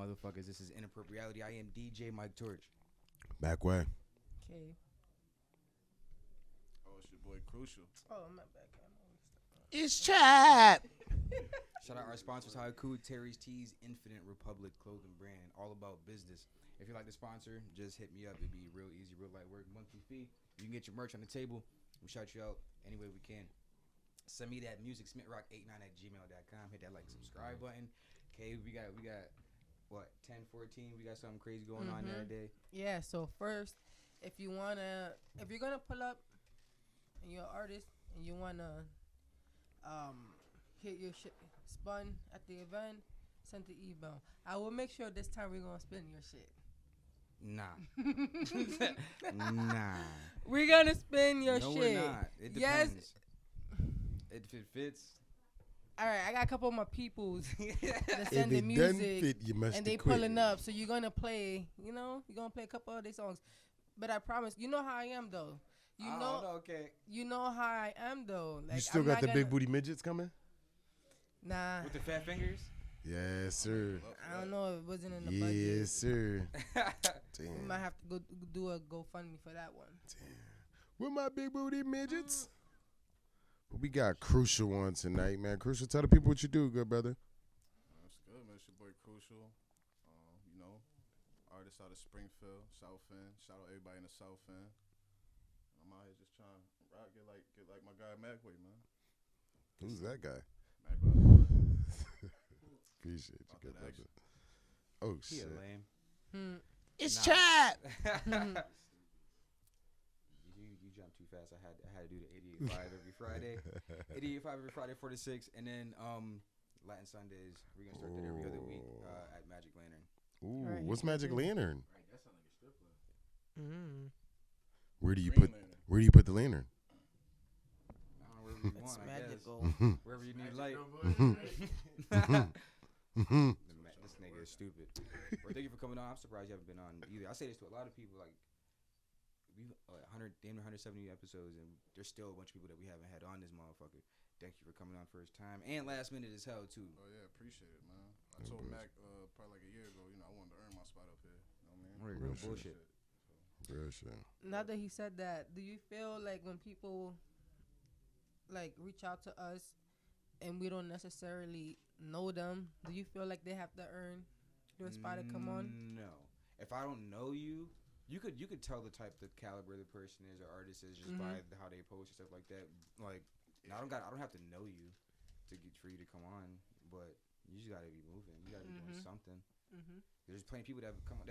Motherfuckers, this is Inappropreality. I am DJ Mike Torch. Back way. Okay. Oh, it's your boy Crucial. Oh, I'm not back. It's chat. Shout out our sponsors, Haiku, Terry's Tees, Infinite Republic Clothing Brand, all about business. If you like the sponsor, just hit me up. It'd be real easy, real light work, monthly fee. You can get your merch on the table. We shout you out any way we can. Send me that music, smitrock89@gmail.com. Hit that like subscribe button. Okay, we got what, 10, 14? We got something crazy going on that day. Yeah, so first, if you're gonna pull up and you're an artist and you wanna get your shit spun at the event, send the email. I will make sure this time we're gonna spin your shit. Nah. Nah. We're gonna spin your no, shit. We're not. It depends. Yes. If it fits. All right, I got a couple of my peoples that If send the it music, doesn't fit, you must and they quit. pulling up. So you're gonna play, you're gonna play a couple of their songs. But I promise, you know how I am though. Okay. You know how I am though. Like, You still I'm got not the gonna, big booty midgets coming? Nah. With the fat fingers? Yes, sir. I don't know. It wasn't in the budget. Yes, sir. We Damn. might have to go do a GoFundMe for that one. Damn. With my big booty midgets? But we got Crucial on tonight, man. Crucial, tell the people what you do, good brother. That's good, man. It's your boy Crucial. Artist out of Springfield, South End. Shout out everybody in the South End. I'm out here just trying to rock, get like my guy Macway, man. Who's that guy? Macway. Appreciate you, good brother. Oh, He shit. lame. It's chat. You jumped too fast. I had to do the 88.5 every Friday. 88.5 every Friday, 4 to 6. And then Latin Sundays, we're going to start that every other week at Magic Lantern. Ooh, Right, what's Magic Lantern? Right, that sound like a strip club. Where do you Green put lantern. Where do you put the lantern? Wherever you It's want, I guess. magical. Wherever you need light. This nigga is stupid. Well, thank you for coming on. I'm surprised you haven't been on either. I say this to a lot of people, like, we 170 episodes, and there's still a bunch of people that we haven't had on this motherfucker. Thank you for coming on first time, and last minute as hell too. Oh yeah, appreciate it, man. I told Mac probably like a year ago, I wanted to earn my spot up here. You know what I mean? Real Real bullshit. Real shit. Now that he said that, do you feel like when people like reach out to us and we don't necessarily know them, do you feel like they have to earn their spot to come on? No. If I don't know you, you could tell the type, the caliber the person is or artist is just by how they post and stuff like that. Like, I don't have to know you for you to come on, but you just gotta be moving. You gotta be doing something. There's plenty of people that have come on.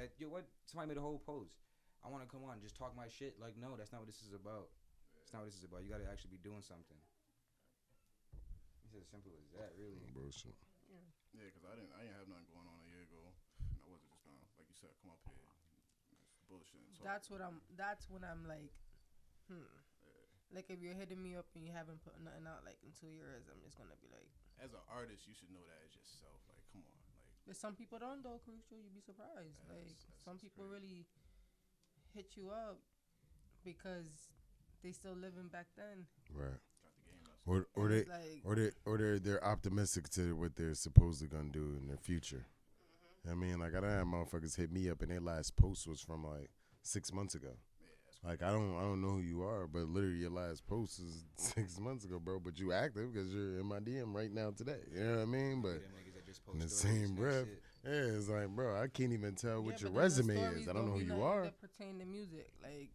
Somebody made a whole post. I want to come on and just talk my shit. Like, no, that's not what this is about. It's not what this is about. You gotta actually be doing something. It's as simple as that, really. Bullshit. Yeah, because I didn't have nothing going on a year ago. And I wasn't just gonna, like you said, come up here. Just bullshit. And That's when I'm like, Like if you're hitting me up and you haven't put nothing out like in 2 years, I'm just gonna be like. As an artist, you should know that as yourself. Like, come on, like. But some people don't though, Crucial. You'd be surprised. Like some people really hit you up because they still living back then. Right. Got the game Or they're optimistic to what they're supposedly gonna do in their future. I mean, like I done had motherfuckers hit me up and their last post was from like 6 months ago. Like I don't know who you are, but literally your last post is 6 months ago, bro. But you active because you're in my DM right now today. You know what I mean? But in the same breath, yeah, it's like, bro, I can't even tell what your resume is. I don't know who you are. That pertain to music, like,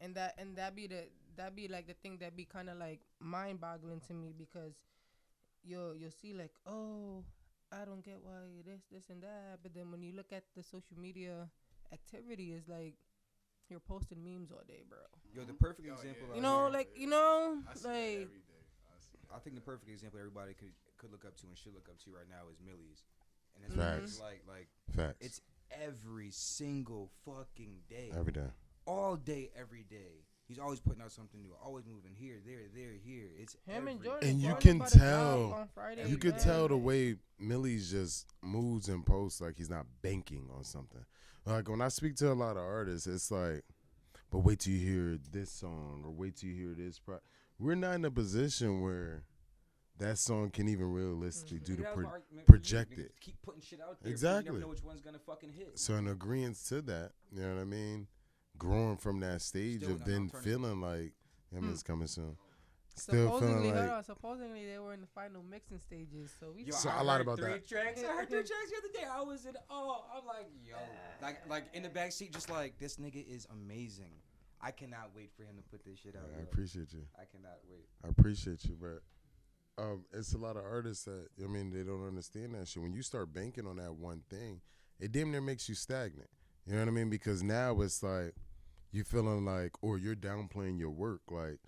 and that be like the thing that be kind of like mind boggling to me because you'll see like, oh, I don't get why this and that, but then when you look at the social media activity, it's like. You're posting memes all day, bro. Yo, the perfect example. You know, like, I see that every day. I think the perfect example everybody could look up to and should look up to right now is Millie's, and Facts. it's like Facts. it's every single fucking day, Every day. all day, every day. He's always putting out something new, always moving here, there, here. It's Him and every- Jordan. And you Jordan can about to drop tell- on Friday You could again. tell the way Millie's just moves and posts like he's not banking on something. Like when I speak to a lot of artists, it's like, but wait till you hear this song or wait till you hear this. We're not in a position where that song can even realistically do the That was my argument. project You it. Keep putting shit out there. Exactly. You never know which one's gonna fucking hit. So in agreement to that, you know what I mean? Growing from that stage Still of an then alternative. feeling like, it's coming soon. Still Supposedly, feeling like, supposedly they were in the final mixing stages. So we. Yo, So I I lied heard about 3 that. tracks. I heard 3 tracks the other day. I was in awe. I'm like, yo, like in the backseat, just like this nigga is amazing. I cannot wait for him to put this shit out. I yo. appreciate you. I cannot wait. I appreciate you, but it's a lot of artists that, I mean, they don't understand that shit. When you start banking on that one thing, it damn near makes you stagnant. You know what I mean? Because now it's like you feeling like, or you're downplaying your work. Like,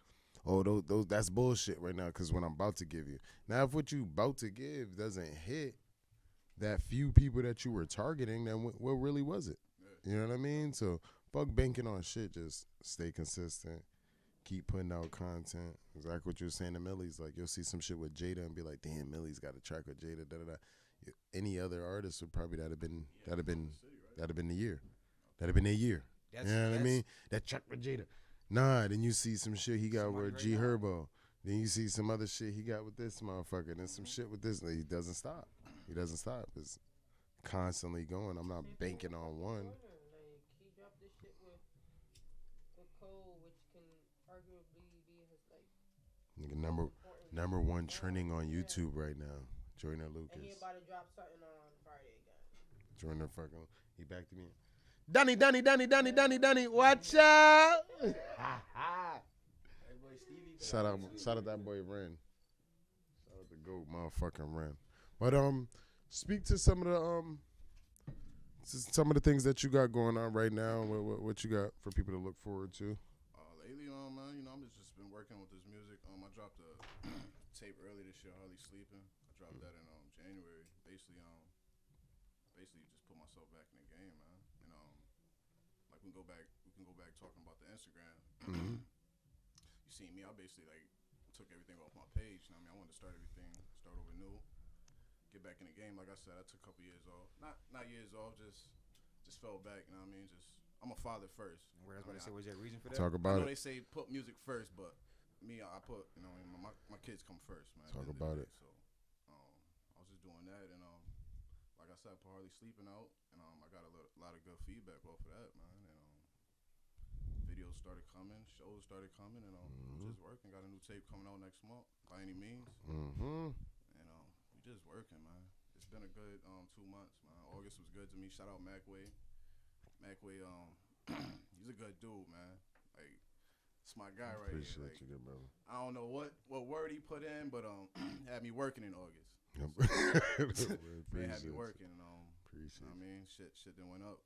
oh, those that's bullshit right now because what I'm about to give you. Now, if what you about to give doesn't hit that few people that you were targeting, then what really was it? You know what I mean? So fuck banking on shit. Just stay consistent. Keep putting out content. Exactly what you were saying to Millie's. Like, you'll see some shit with Jada and be like, damn, Millie's got a track with Jada, da-da-da. Any other artist would probably that'd have been the year. That'd have been a year. You know what I mean? That track with Jada. Nah, then you see some shit he got Somebody with right G now. Herbo. Then you see some other shit he got with this motherfucker. Then some shit with this. He doesn't stop. He doesn't stop. It's constantly going. I'm not banking on one. Like he dropped this shit with Cole, which can arguably be his like Nigga, number one trending on YouTube right now. Joyner and he Lucas. about to drop something on Friday again. Joyner fucking. He back to me. Donnie, watch out! Shout out that boy Ren. Shout out the GOAT, motherfucking Ren. But speak to some of the things that you got going on right now. What you got for people to look forward to? Lately, man, I'm just been working with this music. I dropped a tape early this year, Hardly Sleeping. I dropped that in January. Basically just put myself back in the game, man. And like we can go back talking about the Instagram. Mm-hmm. You see me, I basically like took everything off my page. I mean, I wanted to start over new, get back in the game. Like I said, I took a couple years off. Not years off, just fell back. You know what I mean? I'm a father first. Where I was about to say, was there a reason for that? Talk I about know it. they say put music first, but me, I put my kids come first, man. Talk At the end of about the it. day. So I was just doing that, and like I said, I put Hardly Sleeping out, and I got a lot of good feedback off of that, man. And videos started coming, shows started coming, and just working. Got a new tape coming out next month, By Any Means. Mm-hmm. And we just working, man. It's been a good 2 months, man. August was good to me. Shout out Macway. He's a good dude, man. Like, it's my guy right here. Appreciate Like, you, good brother. I don't know what word he put in, but had me working in August. Man, had me working. Appreciate I mean, shit done went up.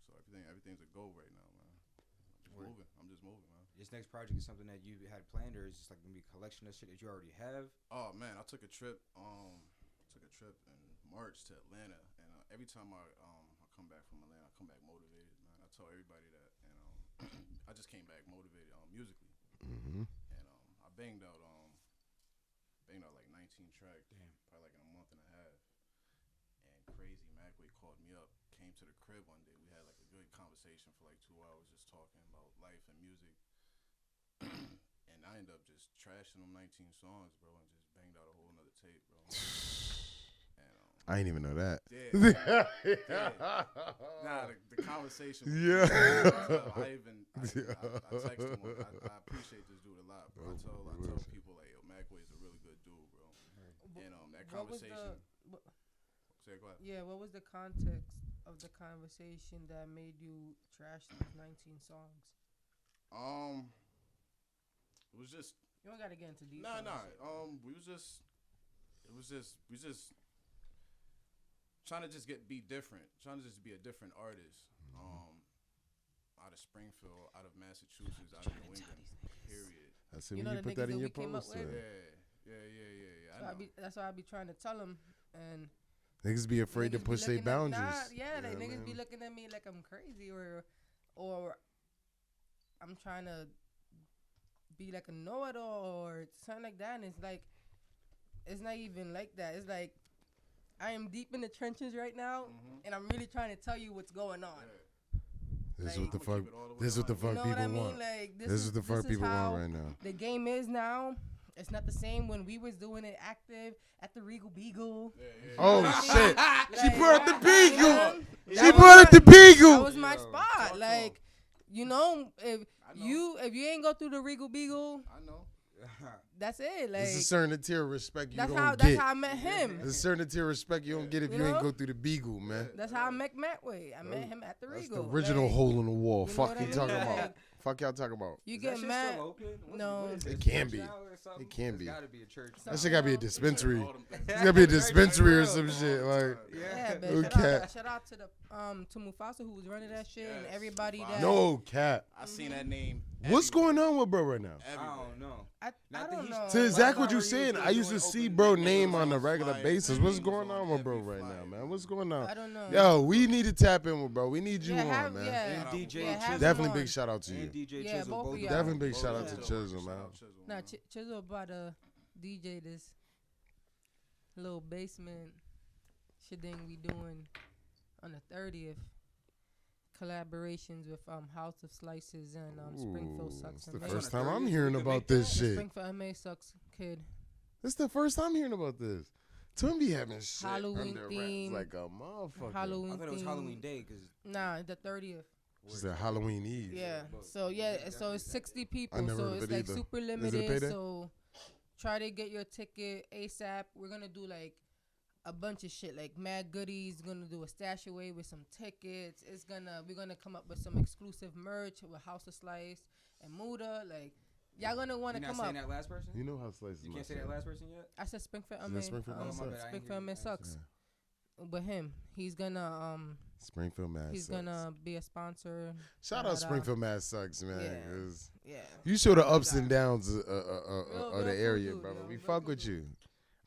So everything's a go right now, man. I'm just moving, man. This next project is something that you had planned, or is it just like gonna be a collection of shit that you already have? Oh man, I took a trip. In March to Atlanta, and every time I come back from Atlanta, I come back motivated, man. I tell everybody that, and I just came back motivated musically, Mm-hmm. and I banged out like 19 tracks, probably like in a month and a half. And Crazy Macway called me up, came to the crib one day. We had like a good conversation for like 2 hours, just talking about life and music. And I ended up just trashing them 19 songs, bro, and just banged out a whole nother tape, bro. I didn't even know that. Yeah. Nah, the conversation. Yeah. I texted him. I appreciate this dude a lot, bro. I tell people like, yo, Macway's a really good dude, bro. And that conversation. Say, go ahead. Yeah, what was the context of the conversation that made you trash these 19 songs? It was just. You don't gotta get into details. We was just trying to just be different. Trying to just be a different artist. Out of Springfield, out of Massachusetts, out of New England. Period. I see You when know you the put that niggas in that your we came up post. with? Yeah. That's why I be trying to tell them. And niggas be afraid to push their boundaries. Niggas be looking at me like I'm crazy or I'm trying to be like a know-it-all or something like that. And it's like, it's not even like that. It's like, I am deep in the trenches right now, and I'm really trying to tell you what's going on. This is what the fuck. This is what the fuck people want. Like, this is what the fuck people want right now. The game is now. It's not the same when we was doing it active at the Regal Beagle. Oh shit! She brought up the Beagle. She brought up the Beagle. That was my spot. Like, you know, if you ain't go through the Regal Beagle, I know. That's it. Like, there's a certain tier of respect you don't get. That's how I met him. There's a certain tier of respect you don't get if you ain't go through the Beagle, man. That's how I met Matt Way. I met him at the Regal. That's the original hole in the wall. Fuck you talking Like, about. Fuck y'all talking about. You get mad? No, it can be. It can be. Gotta be a church. That shit gotta be a dispensary. It's gotta be a dispensary or some shit. Like, yeah, but shout out to the to Mufasa who was running that shit and everybody that. No cap. I seen that name. What's going on with bro right now? I don't know. I don't know. To exactly what you're saying, I used to see bro name on a regular basis. What's going on with bro right now, man? What's going on? I don't know. Yo, we need to tap in with bro. We need you on, man. And DJ Chisel. Definitely big shout out to you. And DJ Chisel. Both of y'all. Definitely big shout out to Chisel, man. Nah, Chisel about to DJ this little basement shit thing we doing on the 30th. Collaborations with House of Slices and Springfield Sucks. It's the first time I'm hearing about this shit. Springfield MA Sucks Kid. This is the first time I'm hearing about this. Tim be having shit Halloween under theme. wraps like a motherfucker. Halloween I thought it was theme. Halloween Day because the 30th. She said Halloween Eve. Yeah. So so it's 60 people. I never So heard of it's it like either. super Is it a limited. payday? So try to get your ticket ASAP. We're gonna do like a bunch of shit, like mad goodies. Gonna do a stash away with some tickets. We're gonna come up with some exclusive merch with House of Slice and Muda. Like, y'all gonna want to come saying up. that last person? You know how Slice is. You can't say that last person yet? I said Springfield. Springfield MA Sucks. With him, he's gonna Springfield Mass. He's gonna be a sponsor. Shout out Springfield Mass Sucks, man. Yeah. You show the ups and downs of real the area, cool, brother. yo. We Real fuck cool with you.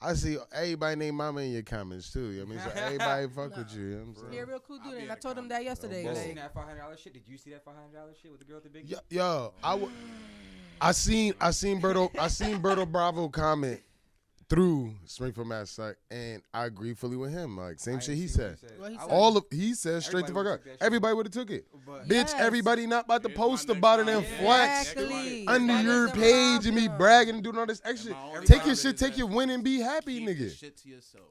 I see everybody named Mama in your comments too. You know what I mean, so everybody fuck with you. You know what I'm saying? He a real cool dude, and I told him that yesterday. You Like, seen that $500 shit? Did you see that $500 shit with the girl at the big? Yo, I seen Berto Bravo comment through Springfield Mass Suck, and I agree fully with him. Like same shit he said. He said straight the fuck up. Everybody would have took it. Bitch, everybody not about to post about it and flex under your page and be bragging and doing all this extra. Take your shit, take your win and be happy, nigga.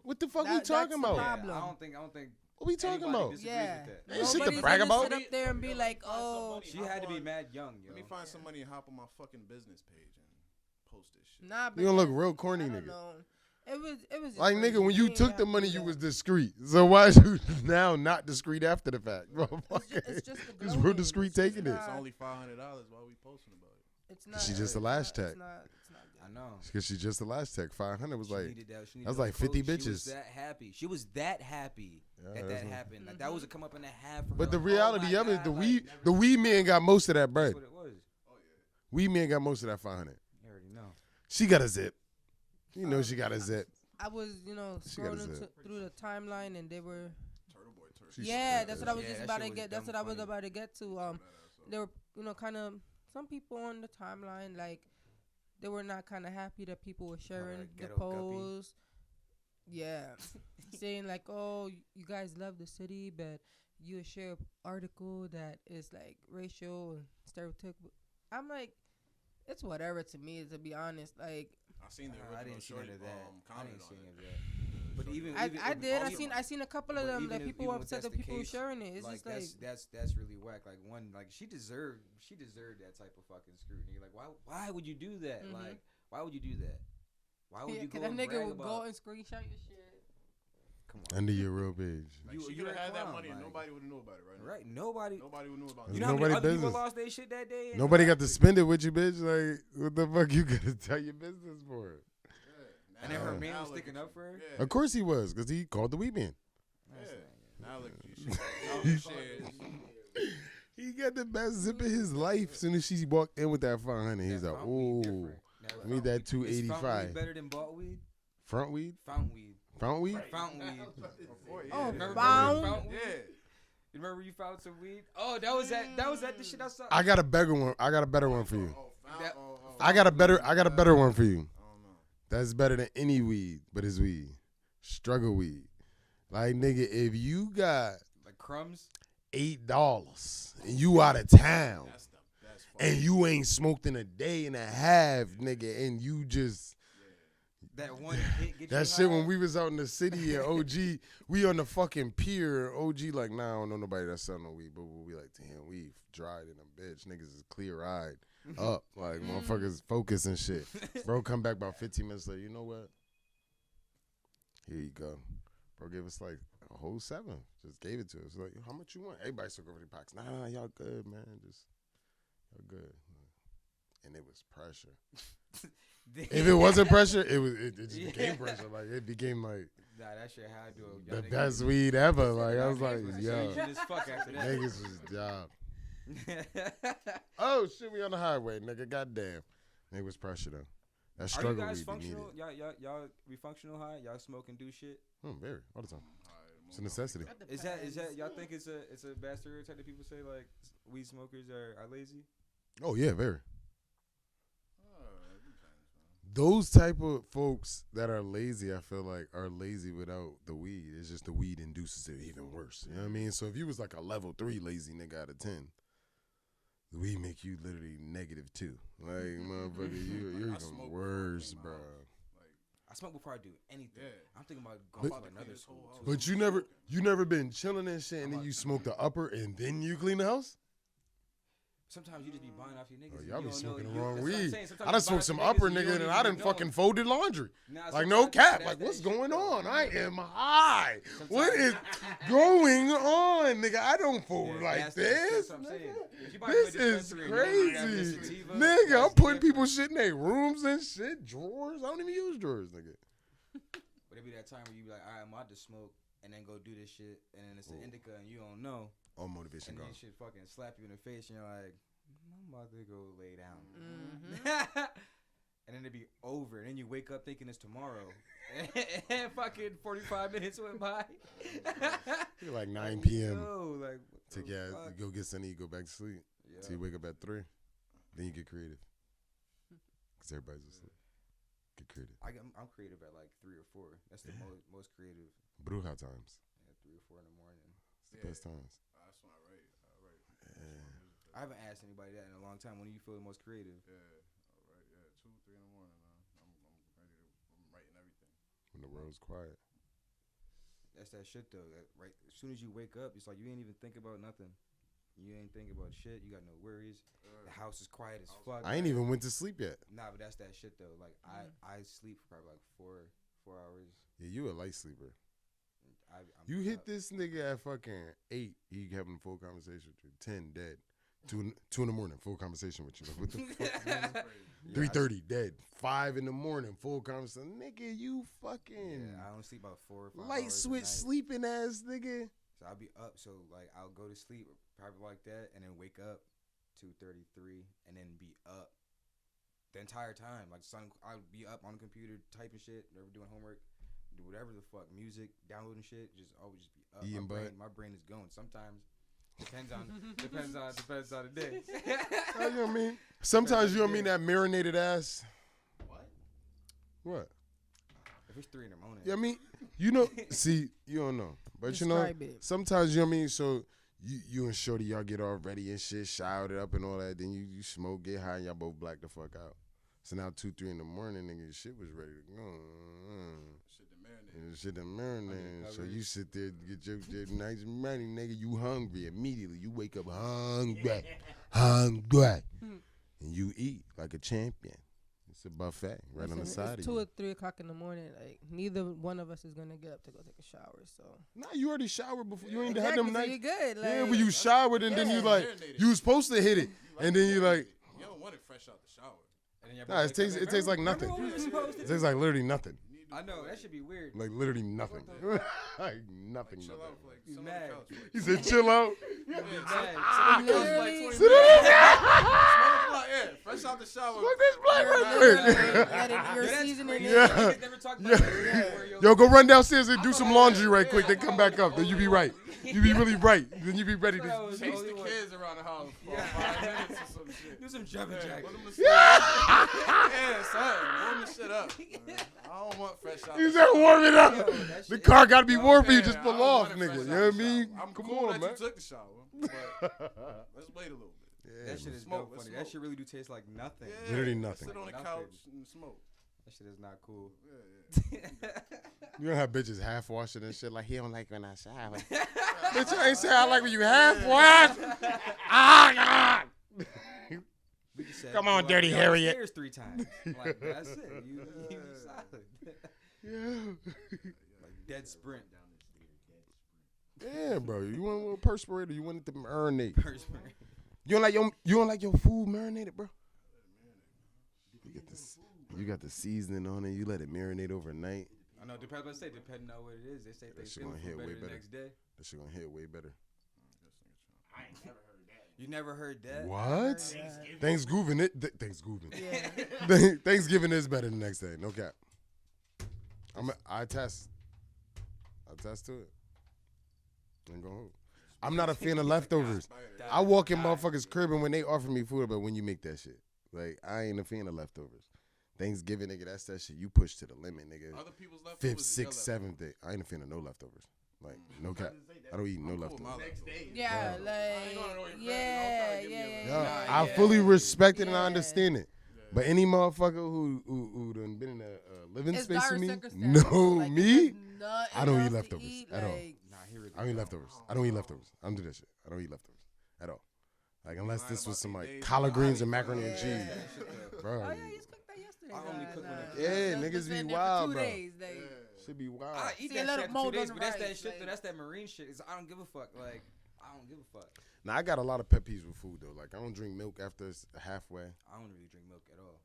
What the fuck we talking about? I don't think. What we talking about? yeah. Ain't shit to brag about. Sit up there and be like, oh. She had to be mad young. Yo. Let me find somebody and hop on my fucking business page and post this shit. Nah, but You don't look real corny, I nigga. don't know. It was Like, crazy. nigga, when you He took ain't the have money, to you do was that. discreet. So why is you now not discreet after the fact, bro? It's just the It's real glowing. discreet It's taking it. not- It's only $500 while we posting about it. It's not. She just the last tag. It's not good. I know. Because she just the last tech. 500 was She like, needed that. She needed was that like 50 quote. She was bitches. that happy. She was that happy that that's happened. Like, that was a come up and a half. For her. but the Like, reality oh of my it, God, the weed men got most of that bread. That's what it was. Weed men got most of that 500. You already know. She got a zip. You know she got a zip. I was, She got a scrolling zip. through the timeline, and they were. Turtle Boy, Turtle. She's- Yeah, that's what I was Yeah, just that about shit to was get. That's dumb what I was funny. about to get to. They were, kind of some people on the timeline, like they were not kind of happy that people were sharing the ghetto guppy. post. Yeah, saying like, "Oh, you guys love the city, but you share an article that is like racial and stereotypical." I'm like, it's whatever to me, to be honest. Like, I seen the I original didn't see shorty none of that. I comment didn't see on any it. of that. But even I even- did. even- I seen a couple of but them even that if- people even were if upset that's that the people were case, sharing it. It's like just like that's really whack. Like she deserved that type of fucking scrutiny. Like why would you do that? Mhm. Like why would you do that? Why would you go that and nigga brag would go about? and screenshot your shit. Come on. Under your real page. Like, You- she you're could have a had that clown, money and like- nobody would know about it, right? Right? Nobody Nobody would know about It's You it. know how many nobody other business. people lost their shit that day? Nobody got to spend it with you, bitch. Like, what the fuck you gotta tell your business for? And then her Yeah. man Now was look sticking at up for her. you. Yeah. Of course he was, because he called the weed man. Now look at you. She shares. He got the best zip in his life. As soon as she walked in with that 500, he's like, That fountain weed ooh, different. I need that Is fountain weed 285. better than bought weed? Front weed? Fountain weed. Fountain weed? Fountain weed. Oh, Remember found. weed? Yeah. You remember you found some weed? Oh, that was that the shit I saw. I got a better one. I got a better one for you. I got a better one for you. That's better than any weed, but it's weed. Struggle weed. Like, nigga, if you got like crumbs, $8 and you out of town and you ain't smoked in a day and a half, nigga, and you just that one hit get that you shit high. when we was out in the city and OG, we on the fucking pier. OG like, nah, I don't know nobody that's selling no weed, but we'll be like, damn, we dried in a bitch. Niggas is clear-eyed up, like motherfuckers focus and shit. Bro, come back about 15 minutes later. You know what? Here you go. Bro gave us like a whole 7. Just gave it to us. Like, how much you want? Everybody took over the box. Nah, y'all good, man. Just y'all good. And it was pressure. If it wasn't pressure, it just became pressure. Like, it became like nah, that shit had to the best weed ever. Like, I was like, yo, just fuck after that. niggas was job. Oh shit, we on the highway, nigga. Goddamn, it was pressure though. That Are you struggle guys weed functional? needed. Y'all be functional high? Y'all smoke and do shit? Very all the time. It's a necessity. Is that y'all think it's a bad stereotype that people say like weed smokers are lazy? Oh yeah, very. Those type of folks that are lazy, I feel like, are lazy without the weed. It's just the weed induces it even worse. You know what I mean? So if you was like a level 3 lazy nigga out of 10, the weed make you literally -2. Like, motherfucker, you're even worse, bro. I smoke before I do anything. Yeah. I'm thinking about But- going to another school. Too. But you never been chilling and shit, and then you smoke the upper, and then you clean the house? Sometimes you just be buying off your niggas. Oh, and y'all you be don't smoking know, the wrong that's what I'm weed. saying. Sometimes I you done buy smoked off some your upper, niggas and you nigga, don't and even I done know. fucking folded laundry. Nah, Like, no sometimes cap. that's Like, that what's shit, going though. on? I am high. What is going on, nigga? I don't fold Yeah, like that's this. what I'm saying. If you buy This from a is dispensary and you don't grab crazy. this sativa, Nigga, I'm that's putting different. people's shit in their rooms and shit, drawers. I don't even use drawers, nigga. But it be that time where you be like, all right, I'm about to smoke, and then go do this shit, and then it's an indica, and you don't know. All motivation And gone. then shit fucking slap you in the face, and you're like, I'm about to go lay down. And then it be over, and then you wake up thinking it's tomorrow. And fucking 45 minutes went by. You're like 9 p.m. Yo, like, Take your ass, you go get something, you go back to sleep. yeah. Till you wake up at 3. Then you get creative. Because everybody's asleep. Get creative. I'm creative at like 3 or 4. That's the most creative. Bruja times. At 3 or 4 in the morning. It's the best times. That's when I write. I haven't asked anybody that in a long time. When do you feel the most creative? Yeah, all right. Yeah, 2, 3 in the morning, man. I'm ready to. I'm writing everything. When the world's quiet. That's that shit though. Right, as soon as you wake up, it's like you ain't even think about nothing. You ain't think about shit. You got no worries. The house is quiet as fuck. I ain't even went to sleep yet. Nah, but that's that shit though. Like I sleep for probably like 4 hours. Yeah, you a light sleeper. I'm You hit this nigga at fucking 8. He having a full conversation with you. 10 dead. 2 in the morning, full conversation with you. Like, what the fuck? 3:30 dead. 5 in the morning, full conversation. Nigga, you fucking Yeah, I don't sleep about 4 or 5 light hours switch a night. sleeping ass nigga. So I'll be up. So like I'll go to sleep probably like that, and then wake up 2:33, and then be up the entire time. Like I'll be up on the computer typing shit, never doing homework, do whatever the fuck, music, downloading shit. Just always just be up. Eating My brain is going. Sometimes depends on the day. Oh, you know what I mean? Sometimes you don't mean that marinated ass. What? If it's 3 in the morning. Yeah, I mean, you know, see, you don't know. But you know, Describe it. sometimes, you know what I mean? So you and Shorty, y'all get all ready and shit, showered up and all that. Then you smoke, get high, and y'all both black the fuck out. So now 2, 3 in the morning, nigga, shit was ready to go. Shit done marinated. So you sit there, get your nice money, nigga. You hungry immediately. You wake up hungry, and you eat like a champion. It's a buffet right on the side it's of 2 you. or 3 o'clock in the morning. Like neither one of us is gonna get up to go take a shower. So Nah, you already showered before. You ain't exactly, had them so nights. you good. Like, Yeah, when you showered and then you like, you was supposed to hit it, and then you like, You don't want it fresh out the shower. And then nah, it tastes like nothing. It tastes like literally nothing. I know that should be weird. Like literally nothing. Like nothing. Chill nothing. out for like He's sit on mad. the couch for like He said, "Chill out." Literally. Yeah, fresh out the shower. Look this black You're right literally quick. letting your That's seasoning crazy. in. Yeah. Niggas never talk about that. Yo, go run downstairs and do some laundry right quick. Then come back up. Then you be right. You be really right. Then you be ready to. Chase the kids around the house for 5 minutes or some shit. Do some jumping jacks. Put them to sleep. Yeah, son. Warm the shit up. I don't want fresh out He the said, shower. "Warm it up." Yo, that The shit car got to be Yo, warm for you. man, Just I pull don't off, want it nigga. fresh You out know what I the mean? shower. I'm Come cool on, that man. you took the shower, but let's wait a little bit. That shit is Smoke, dope let's funny. That smoke. shit really do taste like nothing. Yeah, Literally nothing. Sit on the Nothing. couch and smoke. That shit is not cool. Yeah. You know how bitches half washing and shit. Like he don't like when I shower. Bitch, I ain't say I like when you half wash. Ah, God. We just said, Come on, go dirty up Harriet. upstairs 3 times. Like that's it. You solid. Yeah. Like dead sprint. Yeah, bro. You want a little perspirator? You want it to marinate? Perspirate. You don't like your food marinated, bro? You get this. You got the seasoning on it. You let it marinate overnight. I know. Depends. Let's say depending on what it is. They say That they shit feel gonna hit way better the better. next day. That shit gonna hit way better. I ain't never heard that. You never heard that? What? Thanksgiving it. Thanksgiving. Yeah. Thanksgiving is better than the next day. No cap. I test to it. Ain't gonna hold. I'm not a fan of leftovers. I walk in motherfuckers' crib and when they offer me food, but when you make that shit, like I ain't a fan of leftovers. Thanksgiving, nigga, that's that shit you push to the limit, nigga. Other people's leftovers. 5th, 6th, 7th day. I ain't a fan of no leftovers. Like no cap. I don't eat no leftovers. Next day. Yeah, yeah. Yeah, I fully respect it and I understand it. But any motherfucker who done been in a living It's space dire with me, circumstance. no, Like, me, if there's I don't eat nothing else to leftovers eat, at all. like, Nah, he really I don't eat don't. leftovers. I don't eat leftovers. I don't do that shit. I don't eat leftovers at all. Like unless this was some like days, collard bro. greens and macaroni and Yeah. cheese, bro. Oh yeah, you just cooked that yesterday. I only cook when it- Yeah, That's niggas been be there for wild, 2 bro. days, like, Should be wild. I eat See a that little shit for mold 2 days, on but the that's that rice, shit. Though. like- That's that marine shit. I don't give a fuck. Like I don't give a fuck. Now I got a lot of pet peeves with food though. Like I don't drink milk after it's halfway. I don't really drink milk at all.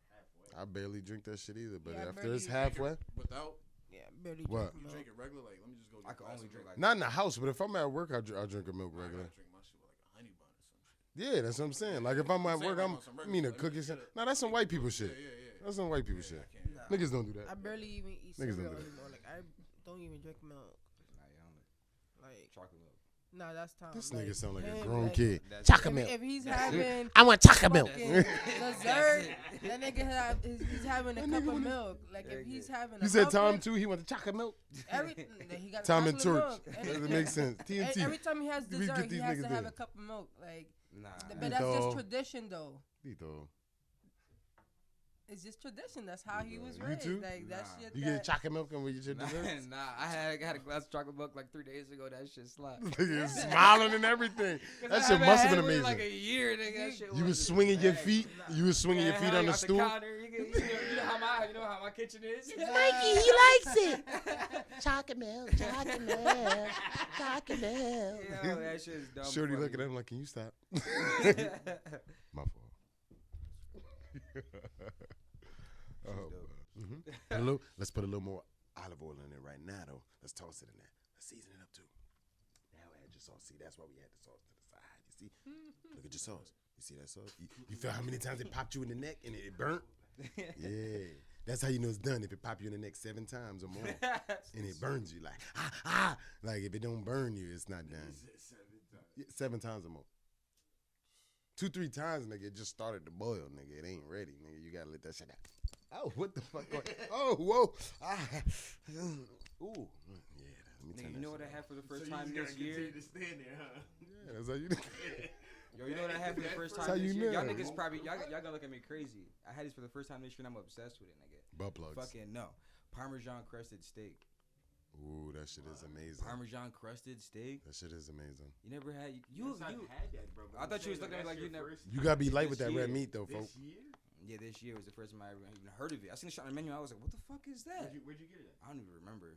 I barely drink that shit either. But Yeah, I after barely it's drink halfway, Without yeah, barely What? drink you milk. drink it regular, like let me just go. Get I a can glass only of drink milk. like. not in the house. But if I'm at work, I drink a milk I regular. gotta drink my shit with like a honey bun or some shit. Yeah, that's what I'm saying. Like if I'm at work, I'm I mean a cookie shit. Nah, that's some white people shit. Yeah. That's some white people shit. I can't. Nah. Niggas don't do I that. barely even eat Niggas don't cereal do that. anymore. Like I don't even drink milk. Nah, yeah, I don't Like chocolate milk. nah, that's Tom. This like, nigga sound like a him, grown like, kid. That's Chocolate If, milk. if he's having I want chocolate milk. fucking That's dessert, it. that nigga he's having a That cup nigga of wanna- milk. Like if he's having a You said Tom muffin, too. He want the chocolate milk. everything he got Tom and chocolate Torch. milk. Doesn't make sense. TNT. Every time he has We dessert, get he these has to niggas have there. a cup of milk. Like, Nah. but that's Lito. just tradition, though. Lito. It's just tradition. That's how he was You raised. too? Like that Nah. shit. You that, get chocolate milk and with your Nah, desserts? I had a glass of chocolate milk like 3 days ago. That shit slapped. Nigga smiling and everything. That shit must have been amazing. Like a year, nigga. That shit You was was swinging your bad. feet. You was swinging your Yeah, feet hell, on the off stool. counter, you know how my kitchen is. Mikey, he likes it. Chocolate milk, chocolate milk, chocolate milk. Yo, that shit is dumb. Shorty funny. looking at him like, can you stop? My fault. Let's put a little more olive oil in it right now, though. Let's toss it in there. Let's season it up, too. Now add your sauce. See, that's why we had the sauce to the side. You see? Look at your sauce. You see that sauce? You feel how many times it popped you in the neck and it burnt? Yeah. That's how you know it's done. If it pop you in the neck 7 times or more and it burns you like, Like if it don't burn you, it's not done. 7 times or more. 2-3 times, nigga, it just started to boil, nigga. It ain't ready, nigga. You gotta let that shit out. Oh, what the fuck? Oh, whoa. Ooh. Yeah, let me Nigga, turn you know that what I shit had for the So first you time just this gotta year? continue to stand there, huh? off. Yeah, that's how you Yo, you know what I had for the first That's time how this you year? know. Y'all niggas probably, y'all gonna look at me crazy. I had this for the first time this year and I'm obsessed with it, nigga. Butt plugs. Fucking no. Parmesan crusted steak. Ooh, that shit is amazing. Parmesan crusted steak? That shit is amazing. You never had, I've had that, bro. I thought you was looking at me like you never. You gotta be light with that This red year. meat, though, folks. This year? Yeah, this year was the first time I even heard of it. I seen the shot on the menu. I was like, what the fuck is that? Where'd you get it? I don't even remember.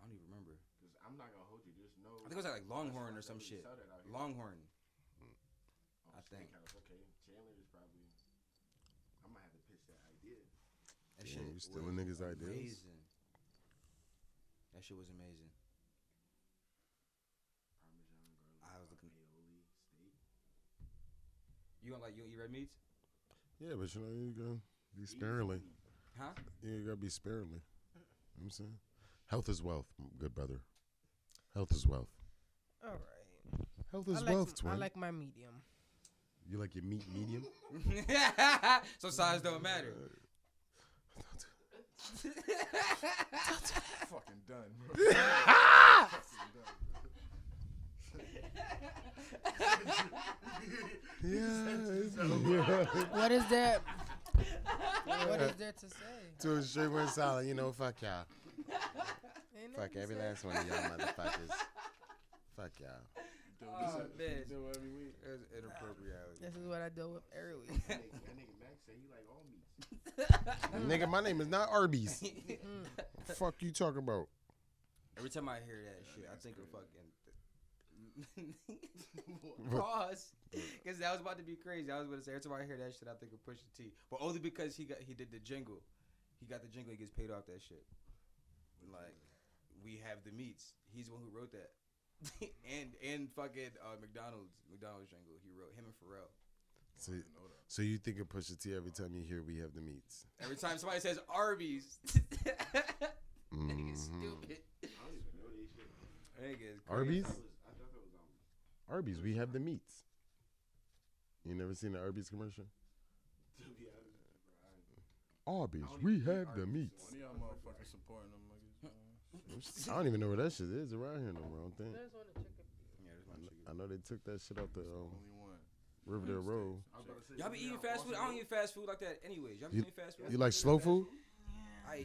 Because I'm not gonna hold you. There's no. I think it was like Longhorn or some shit. Longhorn. I think. Okay, Chandler is probably. I might have to pitch that idea. That shit You stealing niggas' ideas? Amazing. That shit was amazing. I was looking. You don't eat red meats? Yeah, but you know, you gotta be sparingly. Huh? Yeah, you gotta be sparingly. You know what I'm saying? Health is wealth, good brother. Health is wealth. All right. Health is wealth, twin. I like my medium. You like your meat medium? So size don't matter. Fucking done. Yeah. What is that? What is there to say? To a straight went silent, you know, fuck y'all. Ain't Fuck nothing to every say. last one of y'all motherfuckers. Fuck y'all. Oh, man. Do every week. It's inappropriality. This is what I deal with every week. That nigga Max say he like all meats. Nigga, my name is not Arby's. Fuck you talking about? Every time I hear that shit, I think of fucking. Pause. Because that was about to be crazy. I was going to say, every time I hear that shit, I think of Pusha T. But only because he did the jingle. He got the jingle, he gets paid off that shit. Like, we have the meats. He's the one who wrote that. and fucking McDonald's jingle. He wrote him and Pharrell. So you think of Pusha T every time you hear we have the meats? Every time somebody says Arby's. Nigga's stupid. I don't even know these shit. Nigga's crazy. Arby's? I thought it was Arby's, we have the meats. You never seen the Arby's commercial? to be honest, Arby's, we have the meats. One of y'all motherfuckers supporting them niggas. I don't even know where that shit is around here no more. I don't think. There's one chicken. Yeah, there's my chicken. I know they took that shit out the Only one. Riverdale Road. I was about to say, Y'all be eating fast food? I don't eat fast food like that anyways. Y'all be eating fast food? You like slow food?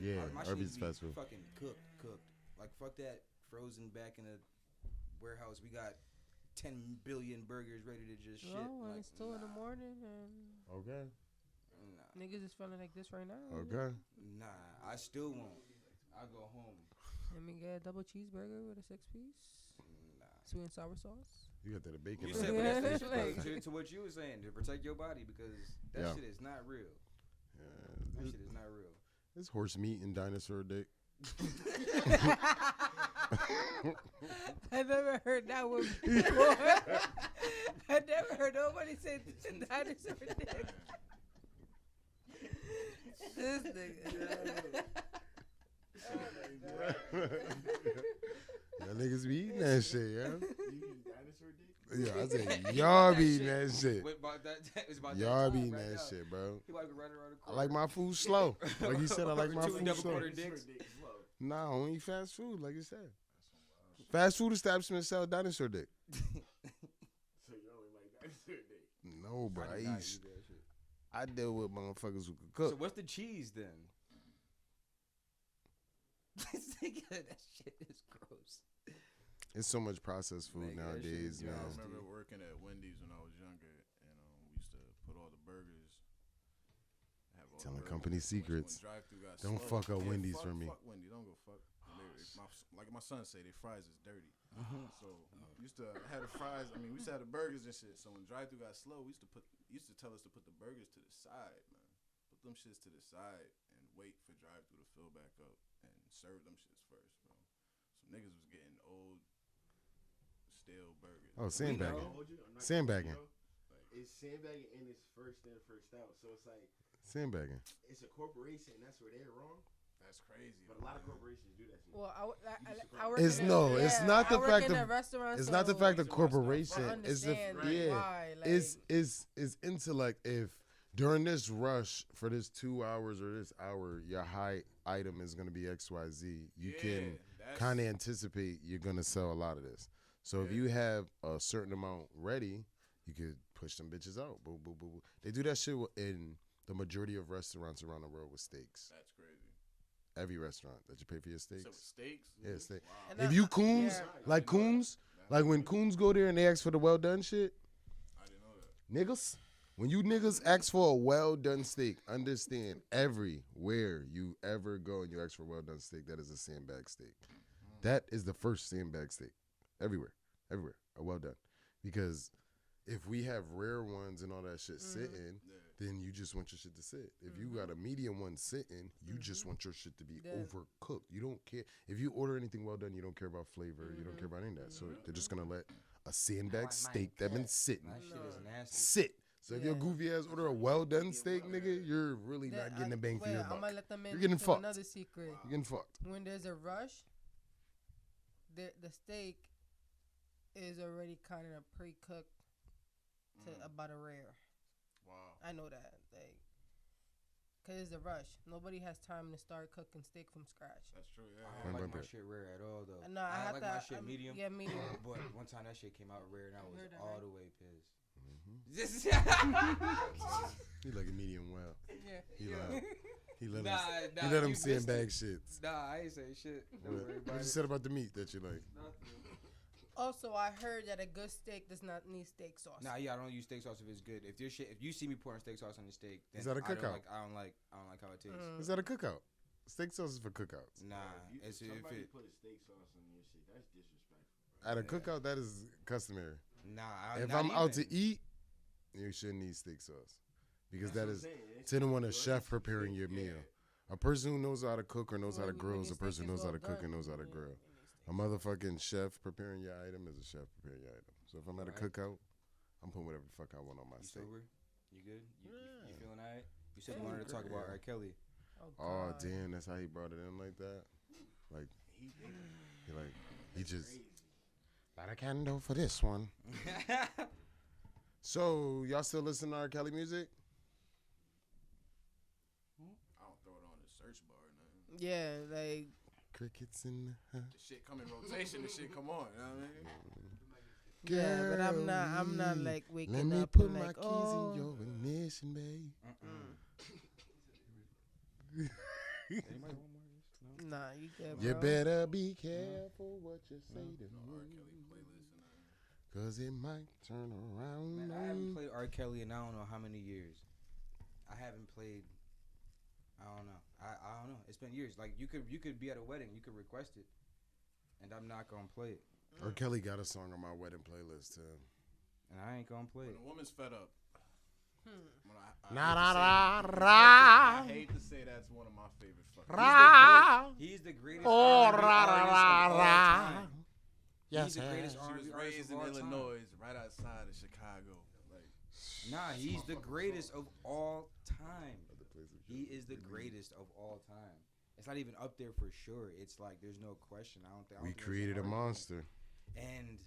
Yeah, my shit Arby's be fast food. Fucking cooked. Like, fuck that frozen back in the warehouse. We got 10 billion burgers ready to just shit. No, when Like, it's 2 in the morning and Okay. Nah. niggas is feeling like this right now. Okay. Nah, I still won't. I go home. Let me get a double cheeseburger with a 6-piece, Nah. sweet and sour sauce. You got that bacon. You on said, it. but Yeah, that's like- to what you were saying, to protect your body, because that Yeah. shit is not real. Yeah, That shit is not real. it's horse meat and dinosaur dick. I never heard that one before. I never heard nobody say dinosaur dick. This nigga. Y'all niggas be eating that shit, yeah? you eat dinosaur dick? Yeah, I said y'all be eating that shit. Wait, about that, it's about Y'all that be time eating right that now. shit, bro. He like running around the I corner. like my food slow. Like you said, I like my Two food double slow. quarter Dinosaur dicks. dick is low. Nah, I don't eat fast food, like you said. Fast food establishments sell dinosaur dick. So you only like dinosaur dick. No, bro. I I, did not eat, eat that shit. I deal with motherfuckers who can So cook. what's the cheese then? This nigga, that shit is gross. It's so much processed food Nigga, that shit nowadays, is man. I nasty. remember working at Wendy's when I was younger, and we used to put all the burgers. Have all the Telling burgers. company When secrets. drive-thru got Don't slow. fuck up Wendy's fuck, for me. Fuck Wendy's, don't go fuck. Like my son say, they fries is dirty. So we used to have the fries. I mean, we used to have the burgers and shit. So when drive-thru got slow, we used to tell us to put the burgers to the side, man. Put them shits to the side and wait for drive-thru to fill back up and serve them shits first, bro. So niggas was getting old, stale burgers. Oh, I'm sandbagging. not gonna hold you. I'm not gonna Sandbagging. hold you, bro. It's sandbagging and it's first in, first out. So it's like Sandbagging. it's a corporation. That's where they're wrong. That's crazy. But a lot of corporations do that shit. Well, I You work It's in no, a, it's yeah, not the I work fact in of- a restaurant, It's not the so fact of I corporation. It's the understand yeah. why. Like, It's intellect. If during this rush for this 2 hours or this hour, your high item is gonna be XYZ, you can kind of anticipate you're gonna sell a lot of this. So if you have a certain amount ready, you could push them bitches out. Boom, boom, boom, boom. They do that shit in the majority of restaurants around the world with steaks. That's crazy. Every restaurant that you pay for your steaks. So with steaks? Yeah, steak. Wow. And If I- you coons, yeah. like coons, like when coons go there and they ask for the well done shit, I didn't know that. niggas, when you niggas ask for a well done steak, understand everywhere you ever go and you ask for a well done steak, that is a sandbag steak. That is the first sandbag steak. Everywhere. A well done. Because if we have rare ones and all that shit sitting, then you just want your shit to sit. If you got a medium one sitting, you just want your shit to be overcooked. You don't care. If you order anything well done, you don't care about flavor. You don't care about any of that. So they're just going to let a sandbag steak that been sitting That shit is nasty. sit. So if your goofy ass order a well done steak, nigga, you're really not getting a bang for your buck. I'm gonna let them in. You're getting fucked. Another secret. You're getting fucked. When there's a rush, the steak is already kind of pre-cooked to about a rare. Wow. I know that, like, cause it's a rush. Nobody has time to start cooking steak from scratch. That's true. I Yeah. don't like my shit rare at all, though. No, I like have my to. shit medium. Yeah, medium. But one time that shit came out rare, and I was heard that, all right? the way pissed. He like a medium well. Yeah. He let Nah, him you sandbag missed shits. Nah, I ain't saying shit. Don't worry What about you it. said about the meat that you like? Also, I heard that a good steak does not need steak sauce. Nah, yeah, I don't use steak sauce if it's good. If you see me pouring steak sauce on the steak, then Is that a cookout? I don't like how it tastes. Is that a cookout? Steak sauce is for cookouts. Nah, it's if Somebody it. put a steak sauce on your shit. That's disrespectful. At a cookout, that is customary. Nah, If not I'm out even. to eat, you shouldn't need steak sauce because That's that what is I'm saying. 10 to 1 a chef preparing your meal. A person who knows how to cook or knows how to grill is a When your person steak who knows how to well cook and done, knows how to you grill. need steak A motherfucking chef preparing your item is a chef preparing your item. So if I'm at a Alright. cookout, I'm putting whatever the fuck I want on my You steak. sober? You good? You Yeah. feeling alright? You said you wanted to talk about R. Kelly. sauce. Oh God. damn, that's how he brought it in like that. Like he just light a candle for this one. So y'all still listen to R. Kelly music? I don't throw it on the search bar or nothing. Yeah, like Crickets in the The shit come in rotation. The shit come on. You know what I mean? yeah, but I'm not like waking Let me up put and my like, keys oh. in your ignition, babe. Anybody want more of this? No? Nah, you good, You bro. better be careful what you say to No R. me, Kelly playlist and nothing. 'cause it might turn around Man, I on haven't you. played R. Kelly in I don't know how many years. I haven't played. I don't know. I don't know. It's been years. Like you could be at a wedding, you could request it, and I'm not gonna play it, R. Kelly got a song on my wedding playlist too. and I ain't gonna play When it. a woman's fed up. I I hate to say that's one of my favorite fucking. He's the greatest Oh, R&B artist of all time. Yes, He's the greatest She R&B was artist raised of in all time. Illinois, right outside of Chicago. Like, Nah, he's the greatest of all time. He is the greatest of all time. It's not even up there for sure. It's like there's no question. I don't think We there's created a an argument. monster. And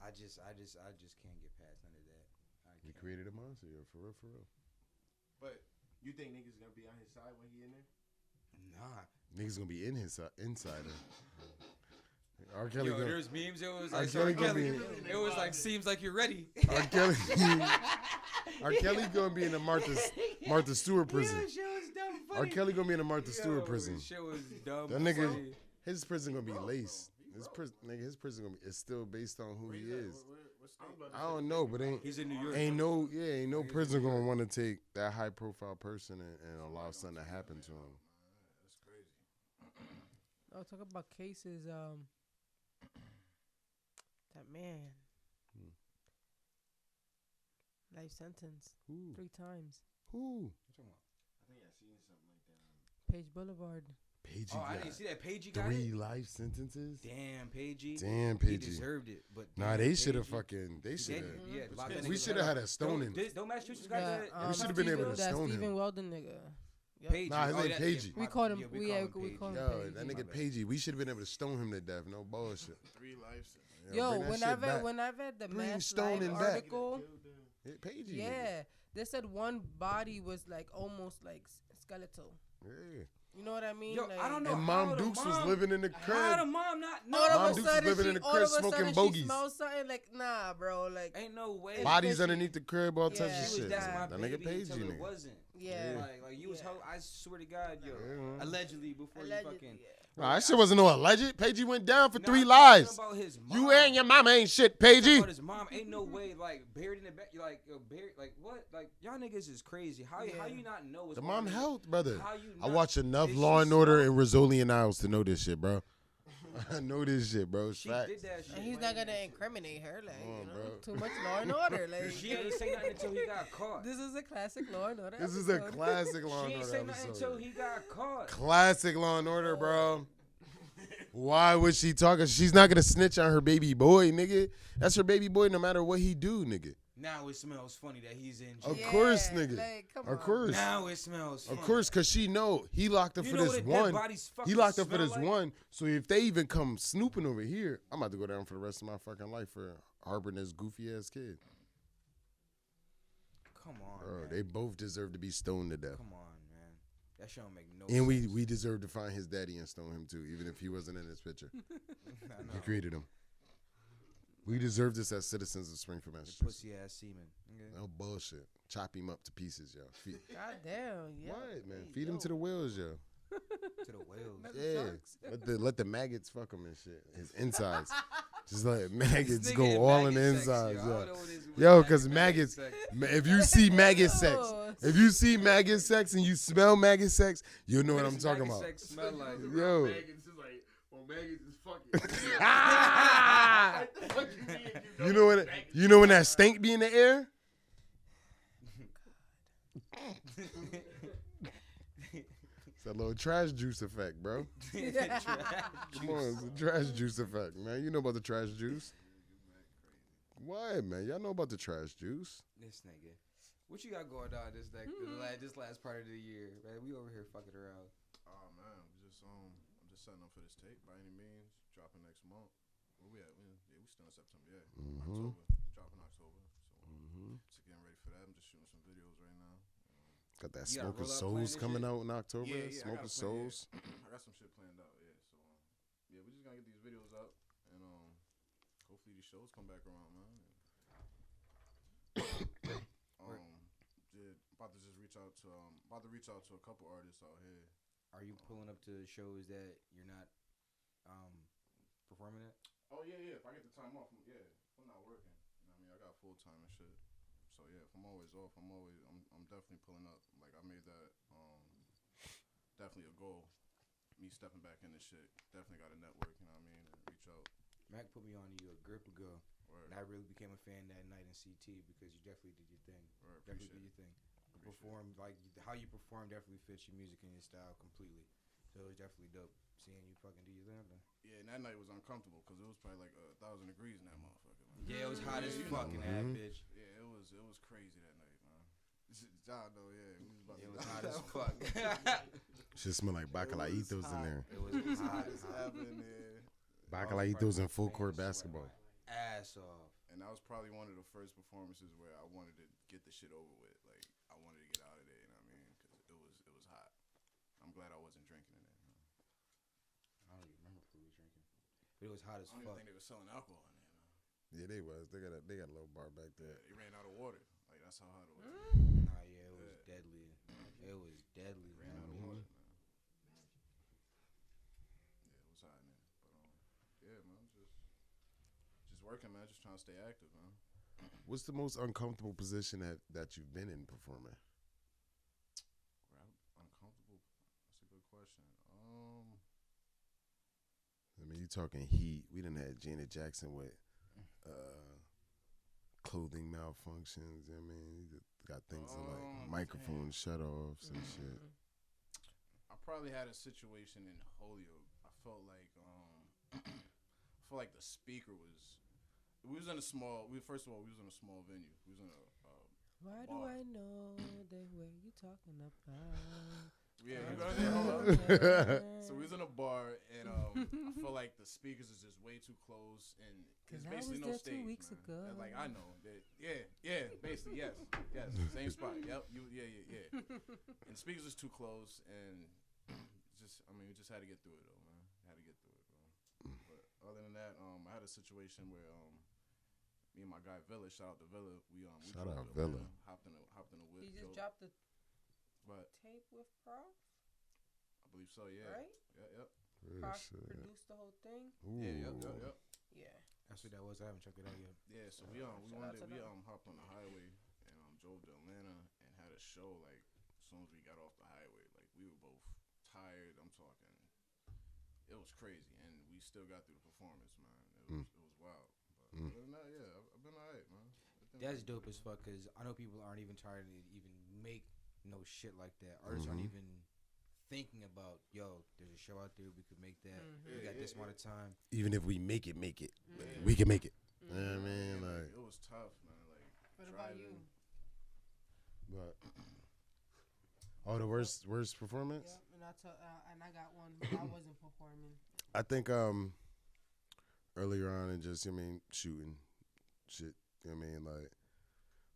I just can't get past none of that. We created a monster, yo, for real, for real. But you think niggas gonna be on his side when he in there? Nah. Niggas gonna be in his insider. R. Kelly Yo, gonna, there's memes. It was R. like Kelly R. gonna Kelly. be- It was like seems like you're ready. R. Kelly, R. Kelly gonna be in the Martha Stewart prison. Yo, shit was dumb funny. R. Kelly gonna be in the Martha Stewart prison. Shit was dumb. That nigga, funny. his prison gonna be laced. His prison gonna be. It's still based on who he is. I don't know, but He's in New York. ain't no prison gonna want to take that high profile person and allow something to happen to him. that's crazy. Oh, talk about cases. That man. Life sentence Who? 3 times. Who? I think I seen something like that. Page Boulevard. Pagey Oh, I got didn't see that. Pagey got 3 it. life sentences. Damn, Pagey. Damn, He Pagey. deserved it, but Nah, damn, they should have Pagey. fucking. They should have. Yeah, lock that We nigga should have up. had a stoning. Don't Massachusetts got that? We shoulda been able to That stone him. Stephen Weldon nigga. Yep. Pagey. Nah, his name that- Pagey. We called him. yeah, we call him Yo, Pagey. that nigga My bad. Pagey. We should have been able to stone him to death. No bullshit. 3 lives. Yo, bring that shit back. when I've had the Bring Mass stoning Life back. article, Yeah, Pagey. nigga. yeah, they said one body was like almost like skeletal. Yeah. You know what I mean? Yo, like, I don't know. And how Mom the Dukes was mom- living in the How crib. the mom not? No, All Mom of a Dukes was sudden, living in the all crib of a smoking sudden she bogeys. smells something like nah, bro. Like ain't no way. Bodies Especially- underneath the crib, all types Yeah. of She She was shit. that's my That nigga baby Pagey until it nigga. wasn't. yeah, Like you was. Yeah. I swear to God, yo. Yeah. Allegedly before you allegedly. fucking. Yeah. Nah, that shit wasn't no alleged. Pagey went down for Nah, 3 I'm lives. talking about his mom. You and your mama ain't shit, I'm talking Pagey. about his mom ain't no way like buried in the back. Like buried. Like what? Like y'all niggas is crazy. How Yeah. you not know what's The going mom on? health, brother. How you I not- watch enough Did Law she and Order smell- and Rizzoli and Isles to know this shit, bro. I know this shit, bro. She Facts. did that shit. And he's not gonna incriminate her, like, Come on, you know, bro. too much Law and Order. Like, She ain't say nothing until he got caught. this is a classic Law and Order. This is a episode. classic Law She and ain't Order say nothing until episode. he got caught. Classic Law and Order, bro. Why would she talk? She's not gonna snitch on her baby boy, nigga. That's her baby boy, no matter what he do, nigga. Now it smells funny that he's in jail. Of course, nigga. Like, come Of on. course. Now it smells funny. Of course, cause she know he locked up You for know this what a dead one. body's He fucking locked up for smell this like? one. So if they even come snooping over here, I'm about to go down for the rest of my fucking life for harboring this goofy ass kid. Come on, Bro, man. they both deserve to be stoned to death. Come on, man. That shit don't make no And sense. we deserve to find his daddy and stone him too, even if he wasn't in this picture. I know. He created him. We deserve this as citizens of Springfield, The Massachusetts. pussy ass semen. Okay. No bullshit. Chop him up to pieces, yo. God damn. Yeah. What, man? Hey, Feed him yo. to the whales, yo. To the whales. Not the Yeah. sharks. Let the maggots fuck him and shit. His insides. Just let maggots This go nigga in all in the maggot sex, insides, yo. I don't yo. know what it is with Yo, cause maggots. sex. If you see maggot sex, Ew. if you see maggot sex and you smell maggot sex, you'll know what I'm does talking maggot about. sex smell like? Yo. Maggots is like, well, maggots is fucking. Ah! What the fuck you mean? You know when that stank be in the air? It's that little trash juice effect, bro. Come on, it's the trash juice effect, man. You know about the trash juice. What, man? Y'all know about the trash juice. This nigga. What you got going on this last part of the year, man? We over here fucking around. Oh man, I'm just setting up for this tape by any means. Dropping next month. Where we at? We still in September, yeah. Mhm. October. Dropping October. So getting ready for that. I'm just shooting some videos right now. Got that You got a Smoke of roll-up Souls plan and coming shit? out in October. Yeah, I Smoke got of a plan, Souls. I got some shit planned out, yeah. So yeah, we just gotta get these videos up and hopefully these shows come back around, man. About to just reach out to a couple artists out here. Are you pulling up to shows that you're not performing at? Oh yeah. If I get the time off, if I'm not working, you know what I mean, I got full time and shit. So yeah, if I'm always off, I'm definitely pulling up. Like I made that definitely a goal. Me stepping back in this shit. Definitely got to network, you know what I mean, and reach out. Mac put me on you a grip ago, Word. and I really became a fan that night in CT because you definitely did your thing. Word, Definitely did appreciate your thing. Appreciate Perform like how you perform definitely fits your music and your style completely. So it was definitely dope seeing you fucking do your thing. Man. Yeah, and that night was uncomfortable because it was probably like 1,000 degrees in that motherfucker. Man. Yeah, it was hot as You know. fucking that bitch. Yeah, it was crazy that night, man. Y'all know, yeah, we was about It to was die. hot as fuck. Shit smell like bacalaitos in there. It was hot as hot. in there. Bacalaitos in full court basketball. Ass off. And that was probably one of the first performances where I wanted to get the shit over with. Like I wanted to get out of there, you know what I mean? Because it was hot. I'm glad I wasn't drinking in there. I don't even remember who we drinking. But it was hot as I don't even fuck. think they were selling alcohol in there, man. Yeah, they was. They got a little bar back Yeah, there. they ran out of water. Like that's how hot it was. Nah, yeah, it was deadly. It was deadly. Ran out of man. water, man. Yeah, it was hot in there. But yeah, man, just working, man. Just trying to stay active, man. What's the most uncomfortable position that you've been in performing? Uncomfortable. That's a good question. I mean, you talking heat. We done had Janet Jackson with clothing malfunctions. I mean, you got things like microphone shutoffs and shit. I probably had a situation in Holyoke. I felt like the speaker was. We was in a small. First of all, we was in a small venue. We was in a. Why do I know the way you talking about? Yeah, you got it. Hold on. So we was in a bar, and I feel like the speakers is just way too close, and there's basically no stage. 2 weeks man. ago. And like I know that. Yeah, basically yes, same spot. Yep. Yeah. And the speakers is too close, and we just had to get through it though, man. Had to get through it, bro. But other than that, I had a situation where me and my guy Villa, shout out to Villa, we Shout drove out to Villa. Atlanta, hopped in a whip. You just drove- dropped the But tape with Prof, I believe so, yeah. right? Yep. Real Prof shit. produced the whole thing. Ooh. Yeah, yep. Yeah. That's what that was. I haven't checked it out yet. Yeah, so we Shout out to them. hopped on the highway and drove to Atlanta and had a show like as soon as we got off the highway. Like we were both tired. I'm talking. it was crazy, and we still got through the performance, man. It was wild. But other than that, yeah, I've been alright, man. That's dope as fuck, because I know people aren't even trying to even make no shit like that. Artists aren't even thinking about, yo, there's a show out there, we could make that. We got this amount of time. Even if we make it, we can make it. You know what I mean? Like, it was tough, man. Like, what about you? But the worst performance? Yeah, and I got one, but I wasn't performing. I think earlier on and just, shooting shit. You know what I mean? Like,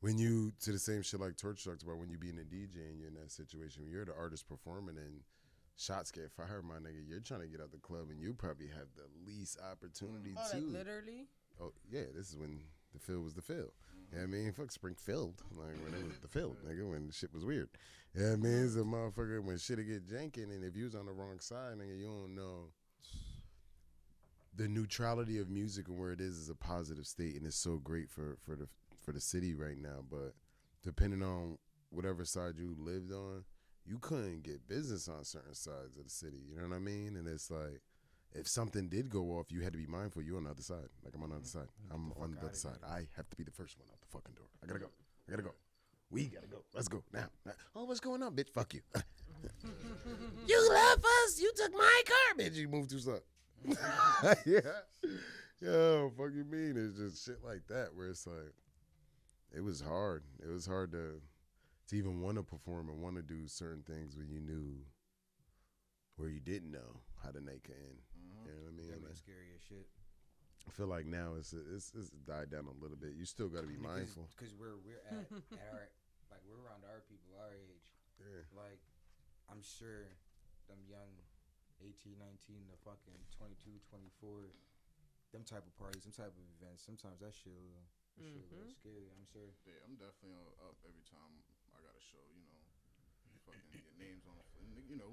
when you, to the same shit like Torch talked about, when you being a DJ and you're in that situation, when you're the artist performing and shots get fired, my nigga, you're trying to get out the club and you probably have the least opportunity to. Like literally? Oh, yeah, this is when the field was the field. You know what I mean? Fuck Springfield. Like, when it was the field, nigga, when shit was weird. You know what I mean? It's a motherfucker, when shit get janking, and if you was on the wrong side, nigga, you don't know. The neutrality of music and where it is a positive state, and it's so great for the city right now. But depending on whatever side you lived on, you couldn't get business on certain sides of the city. You know what I mean? And it's like, if something did go off, you had to be mindful. You're on the other side. Like, I'm on the other side. I'm on the other side. I have to be the first one out the fucking door. I gotta go. We gotta go. Let's go now. Oh, what's going on, bitch? Fuck you. You left us. You took my car, bitch. You moved too slow. Yeah. Yo, fuck you mean? It's just shit like that where it's like, it was hard. It was hard to even want to perform and want to do certain things when you knew where you didn't know how the night could end. You know what I mean? That was scary as shit. I feel like now it's died down a little bit. You still got to be mindful. Because we're at our, like, we're around our people our age. Yeah. Like, I'm sure them young 18, 19 to fucking 22, 24, them type of parties, them type of events, sometimes that shit a little scary, I'm sure. Yeah, I'm definitely up every time I got a show, fucking get names on the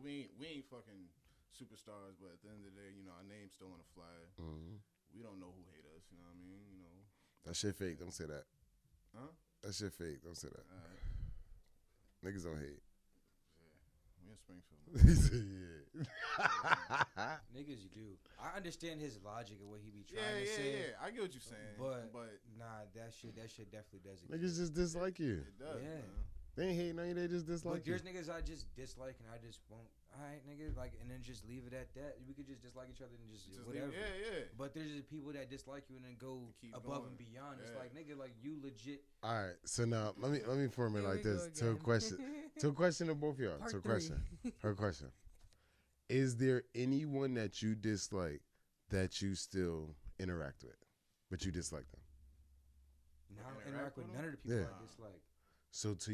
we ain't fucking superstars, but at the end of the day, our name's still on the flyer. We don't know who hate us, you know what I mean? That shit fake, don't say that. Huh? That shit fake, don't say that. Niggas don't hate. We in Springfield. He said, yeah. Niggas, you do. I understand his logic of what he be trying to say. Yeah, I get what you're saying. But nah, that shit definitely does exist. Niggas just dislike you. It does, Yeah. man. They ain't hating on you, they just dislike But you. there's niggas I just dislike and I just won't. Alright, nigga, like, and then just leave it at that. We could just dislike each other and just whatever. Yeah. But there's just people that dislike you and then go Keep above going. and beyond. Yeah. It's like, nigga, like, you legit. All right, so now let me form it Here like we this. go To a question. To a question of both of y'all. Part To a three. question. Her question. Is there anyone that you dislike that you still interact with, but you dislike them? I don't interact with none of the people Yeah. I dislike. So to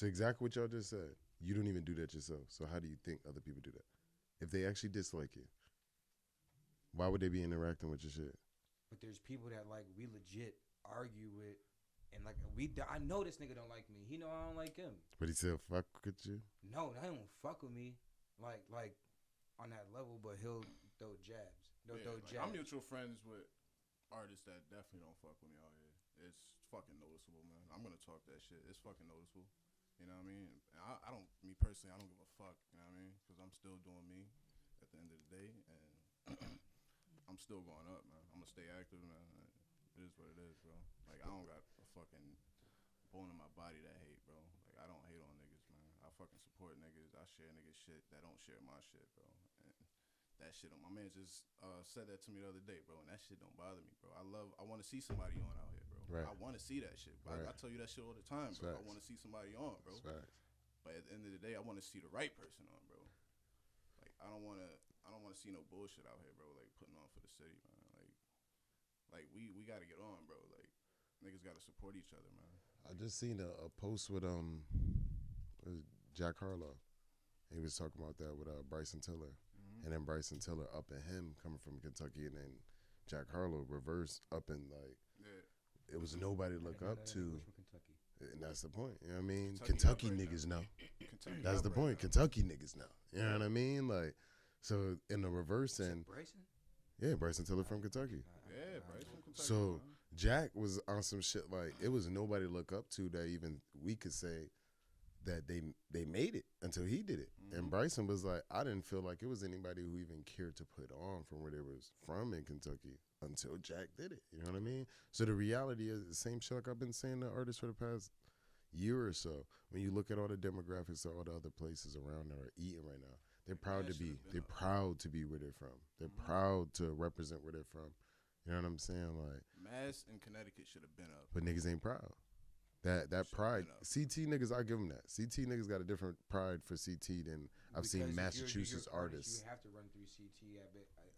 exactly what y'all just said, you don't even do that yourself. So how do you think other people do that? If they actually dislike you, why would they be interacting with your shit? But there's people that, like, we legit argue with, and, like, I know this nigga don't like me. He know I don't like him. But he still fuck with you? No, they don't fuck with me, like on that level. But he'll throw jabs. I'm mutual friends with artists that definitely don't fuck with me out here. It's fucking noticeable, man. I'm gonna talk that shit. It's fucking noticeable. You know what I mean? I don't, me personally, I don't give a fuck. You know what I mean? Because I'm still doing me at the end of the day, and I'm still going up, man. I'm gonna stay active, man. It is what it is, bro. Like, I don't got a fucking bone in my body that hate, bro. Like, I don't hate on niggas, man. I fucking support niggas. I share niggas shit that don't share my shit, bro. And that shit, my man just said that to me the other day, bro, and that shit don't bother me, bro. I want to see somebody on out here, bro. Right. I want to see that shit. Right. I tell you that shit all the time, bro. Facts. I want to see somebody on, bro. Facts. But at the end of the day, I want to see the right person on, bro. Like, I don't want to see no bullshit out here, bro. Like, putting on for the city, man. Like we got to get on, bro. Like, niggas got to support each other, man. I just seen a post with Jack Harlow. He was talking about that with Bryson Tiller. And then Bryson Tiller up and him coming from Kentucky, and then Jack Harlow reverse up and, like, it was nobody to look up to. And that's the point. You know what I mean? Kentucky niggas know. That's the point. Kentucky niggas know. You know what I mean? Like, so in the reverse end. Bryson? Yeah, Bryson Tiller from Kentucky. Yeah, Bryson from Kentucky. So man. Jack was on some shit like, it was nobody to look up to that even we could say, that they made it until he did it. And Bryson was like, I didn't feel like it was anybody who even cared to put on from where they was from in Kentucky until Jack did it. You know what I mean? So the reality is the same shit like I've been saying to artists for the past year or so. When you look at all the demographics of all the other places around that are eating right now, they're proud to be where they're from. They're proud to represent where they're from. You know what I'm saying? Like Mass in Connecticut should have been up. But niggas ain't proud. That pride. CT niggas, I give them that. CT niggas got a different pride for CT than I've seen Massachusetts artists. You have to run through CT.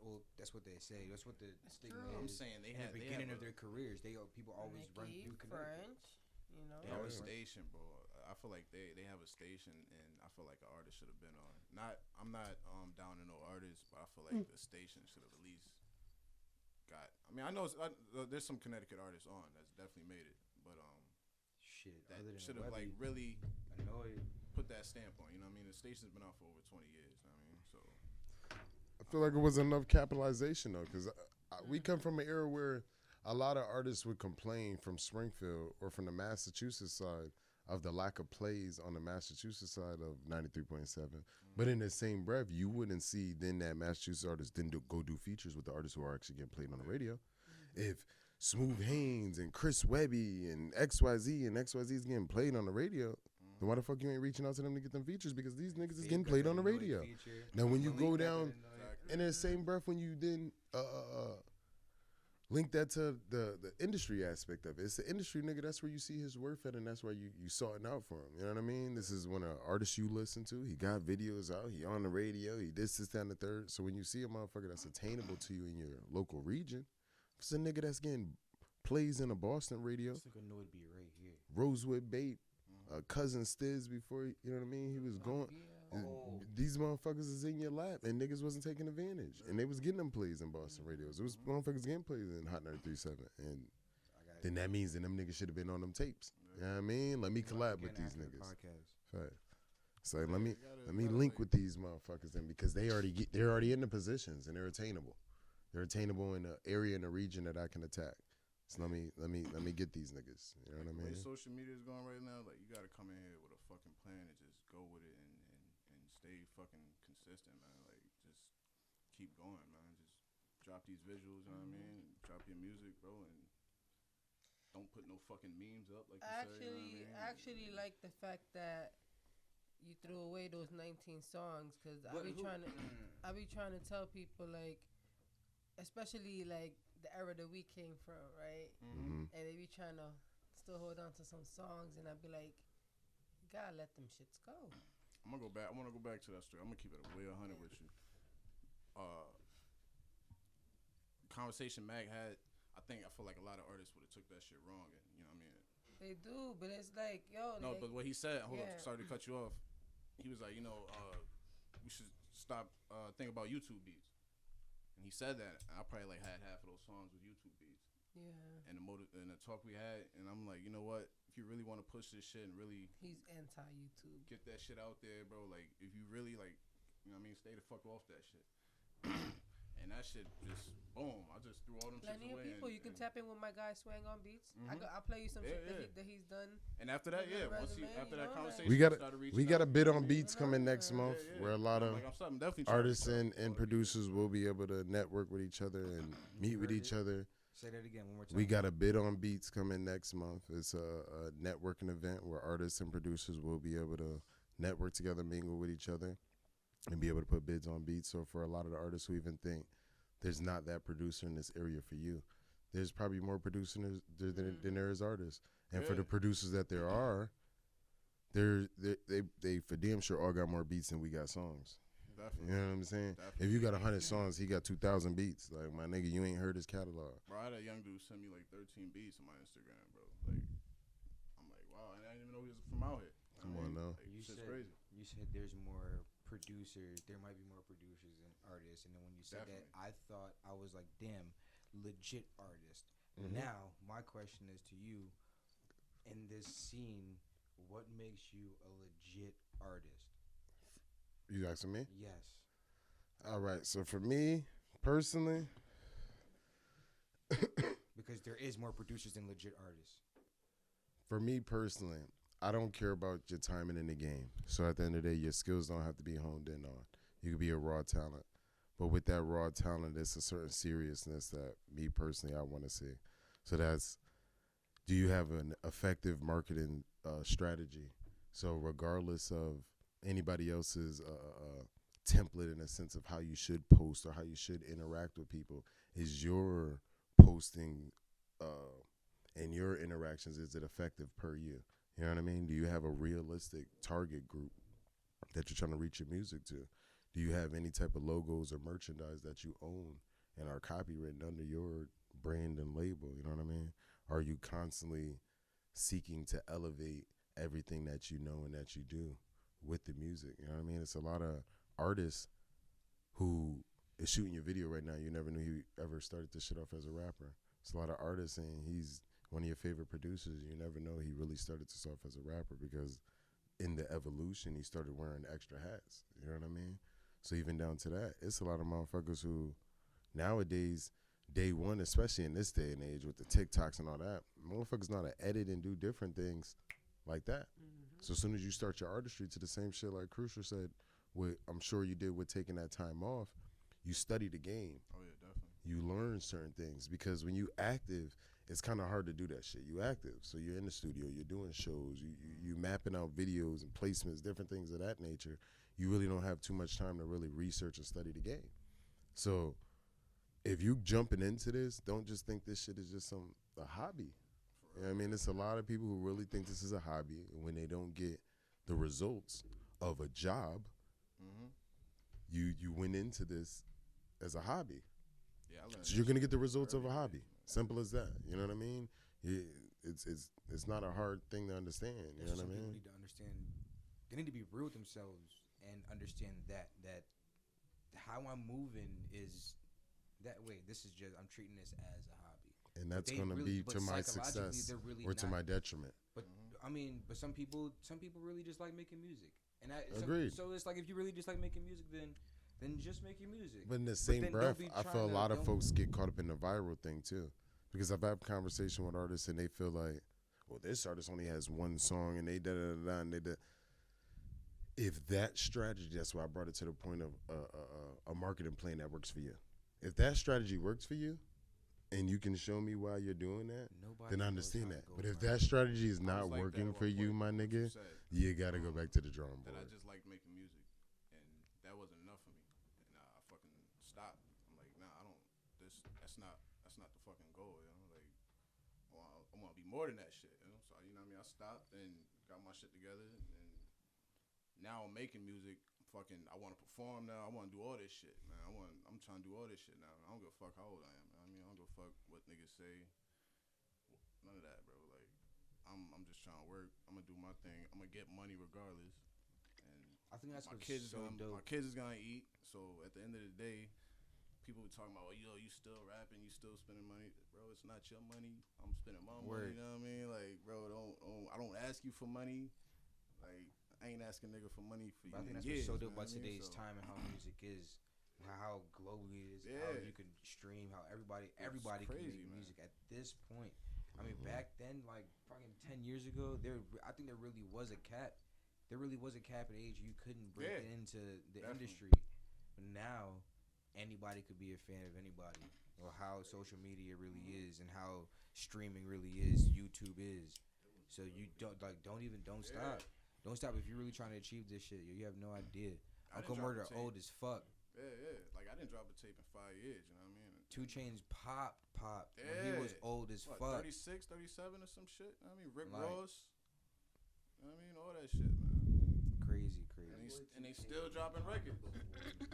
Well, that's what they say. That's what the stigma I'm is. saying they in had the beginning of their careers. People always run through Connecticut. French, you know. They have a station, bro. I feel like they have a station, and I feel like an artist should have been on. I'm not down to no artist, but I feel like the station should have at least got. I mean, I know there's some Connecticut artists on that's definitely made it, but shit, that should have like really put that stamp on. You know what I mean? The station's been out for over 20 years. You know what I mean? So I feel like it was enough capitalization though, because we come from an era where a lot of artists would complain from Springfield or from the Massachusetts side of the lack of plays on the Massachusetts side of 93.7. But in the same breath, you wouldn't see then that Massachusetts artists then go do features with the artists who are actually getting played on the radio. If Smooth Haynes and Chris Webby and XYZ is getting played on the radio, then why the fuck you ain't reaching out to them to get them features? Because these niggas is getting played on the radio. Now when you go down, and in the same breath when you then link that to the industry aspect of it. It's the industry, nigga. That's where you see his worth at, and that's why you saw it out for him. You know what I mean? This is when an artist you listen to, he got videos out, he on the radio, he this, that, and the third. So when you see a motherfucker that's attainable to you in your local region, if it's a nigga that's getting plays in a Boston radio, this nigga know it'd be right here. Rosewood Bait, Cousin Stiz before, you know what I mean? He was going. These motherfuckers is in your lap, and niggas wasn't taking advantage, and they was getting them plays in Boston radios. It was motherfuckers getting plays in Hot 93.7, and then that means that them niggas should have been on them tapes. You know what I mean? Let me collab with these niggas. Right. So let me link with these motherfuckers then, because they're already in the positions and they're attainable. They're attainable in the area and the region that I can attack. So let me get these niggas. You know what I mean? The way social media is going right now, like you gotta come in here with a fucking plan and just go with it and stay fucking consistent, man. Like just keep going, man. Just drop these visuals, you know what I mean? Drop your music, bro, and don't put no fucking memes up like you say. You know what I mean? Actually like the fact that you threw away those 19 songs, because I be trying to tell people, like, especially like the era that we came from, right? And they be trying to still hold on to some songs, and I be like, you gotta let them shits go. I want to go back to that story. I'm gonna keep it way 100 with you. Conversation Mag had, I feel like a lot of artists would have took that shit wrong, and you know what I mean? They do, but it's like, yo. No, but what he said, hold up, sorry to cut you off. He was like, we should stop thinking about YouTube beats. And he said that, and I probably like had half of those songs with YouTube beats. Yeah. And the talk we had, and I'm like, you know what? If you really want to push this shit and really, he's anti-YouTube. Get that shit out there, bro. Like, if you really like, you know what I mean, stay the fuck off that shit. And that shit just boom. I just threw all them shit away. People, you can tap in with my guy Swang on Beats. I'll play you some shit that he's done. And after that, after that conversation, we got a bid on beats coming next month, where a lot of artists and producers will be able to network with each other and meet with each other. Say that again one more time. We got a bid on beats coming next month. It's a networking event where artists and producers will be able to network together, mingle with each other, and be able to put bids on beats. So for a lot of the artists who even think there's not that producer in this area for you, there's probably more producers than there is artists. And for the producers that there are, they for damn sure all got more beats than we got songs. Definitely. You know what I'm saying? Definitely. If you got 100 songs, he got 2,000 beats. Like, my nigga, you ain't heard his catalog. Bro, I had a young dude send me like 13 beats on my Instagram, bro. Like, I'm like, wow, and I didn't even know he was from out here. Come on now. Like, you crazy. You said there's more producers. There might be more producers than artists. And then when you said that, I thought, I was like, damn, legit artist. Now, my question is to you, in this scene, what makes you a legit artist? You asking me? Yes. All right. So for me, personally, because there is more producers than legit artists. For me personally, I don't care about your timing in the game. So at the end of the day, your skills don't have to be honed in on. You could be a raw talent. But with that raw talent, there's a certain seriousness that me personally I want to see. So that's, do you have an effective marketing strategy? So regardless of anybody else's template in a sense of how you should post or how you should interact with people, is your posting and your interactions, is it effective per you? You know what I mean? Do you have a realistic target group that you're trying to reach your music to? Do you have any type of logos or merchandise that you own and are copywritten under your brand and label? You know what I mean? Are you constantly seeking to elevate everything that you know and that you do with the music? You know what I mean? It's a lot of artists who is shooting your video right now. You never knew he ever started this shit off as a rapper. It's a lot of artists saying he's one of your favorite producers. You never know he really started this off as a rapper, because in the evolution, he started wearing extra hats. You know what I mean? So even down to that, it's a lot of motherfuckers who nowadays, day one, especially in this day and age with the TikToks and all that, motherfuckers know how to edit and do different things like that. So as soon as you start your artistry to the same shit like Crucial said, what I'm sure you did with taking that time off, you study the game. Oh yeah, definitely. You learn certain things, because when you active, it's kind of hard to do that shit. You active, so you're in the studio, you're doing shows, you mapping out videos and placements, different things of that nature. You really don't have too much time to really research and study the game. So if you jumping into this, don't just think this shit is just a hobby. You know what I mean? It's a lot of people who really think this is a hobby, and when they don't get the results of a job, you went into this as a hobby. Yeah, I learned So you're gonna get the shit results of a early, hobby. man. Simple as that. You know what I mean? It's not a hard thing to understand. You know what I Some people mean? need to understand. They need to be real with themselves and understand that how I'm moving is that way. This is just, I'm treating this as a hobby. And that's They gonna really- be but to my psychologically, success they're really or to not. my detriment. But I mean, but some people really just like making music. And Agreed. So it's like, if you really just like making music, then just make your music. But in the same then don't breath, be I trying feel a to- lot of don't- folks get caught up in the viral thing too, because I've had conversation with artists and they feel like, well, this artist only has one song and they da da da da and they da. If that strategy, that's why I brought it to the point of a marketing plan that works for you. If that strategy works for you, and you can show me why you're doing that, Nobody then I knows understand how to that. go But if about that it. strategy is I not was like that working at for one you, point, my what you nigga, said. you gotta go back to the drawing That board. I just liked making music, and that wasn't enough for me. And I fucking stopped. I'm like, nah, I don't. That's not the fucking goal. You know, like I want to be more than that shit. You know, so you know what I mean. I stopped and got my shit together, and now I'm making music. Fucking, I want to perform now. I want to do all this shit, man. I'm trying to do all this shit now. I don't give a fuck how old I am. Man. I mean, I don't give a fuck what niggas say. None of that, bro. Like, I'm just trying to work. I'm gonna do my thing. I'm gonna get money regardless. And I think that's my what's kids so gonna dope. my kids is gonna eat. So at the end of the day, people be talking about, yo, you still rapping, you still spending money, bro. It's not your money. I'm spending my money. Word. You know what I mean? Like, bro, I don't ask you for money. Like, I ain't asking nigga for money for But I think that's years, what's so you dope know about what I mean? today's So, time and how music is, how global it is, how Yeah. you can stream, how everybody crazy, can make man. music at this point. I mean, back then, like fucking 10 years ago, I think there really was a cap. There really was a cap at age you couldn't break Yeah, into the definitely. industry. But now, anybody could be a fan of anybody. Or how social media really is, and how streaming really is, YouTube is. So you don't stop. Don't stop if you're really trying to achieve this shit. You have no idea. I Uncle didn't drop Murder a tape. old as fuck. Yeah. Like, I didn't drop a tape in 5 years, you know what I mean? 2 Chainz popped when Yeah. he was old as What, fuck. 36, 37 or some shit? You know what I mean? Rick Like- Ross. You know what I mean? All that shit, man. Crazy. And they still dropping records.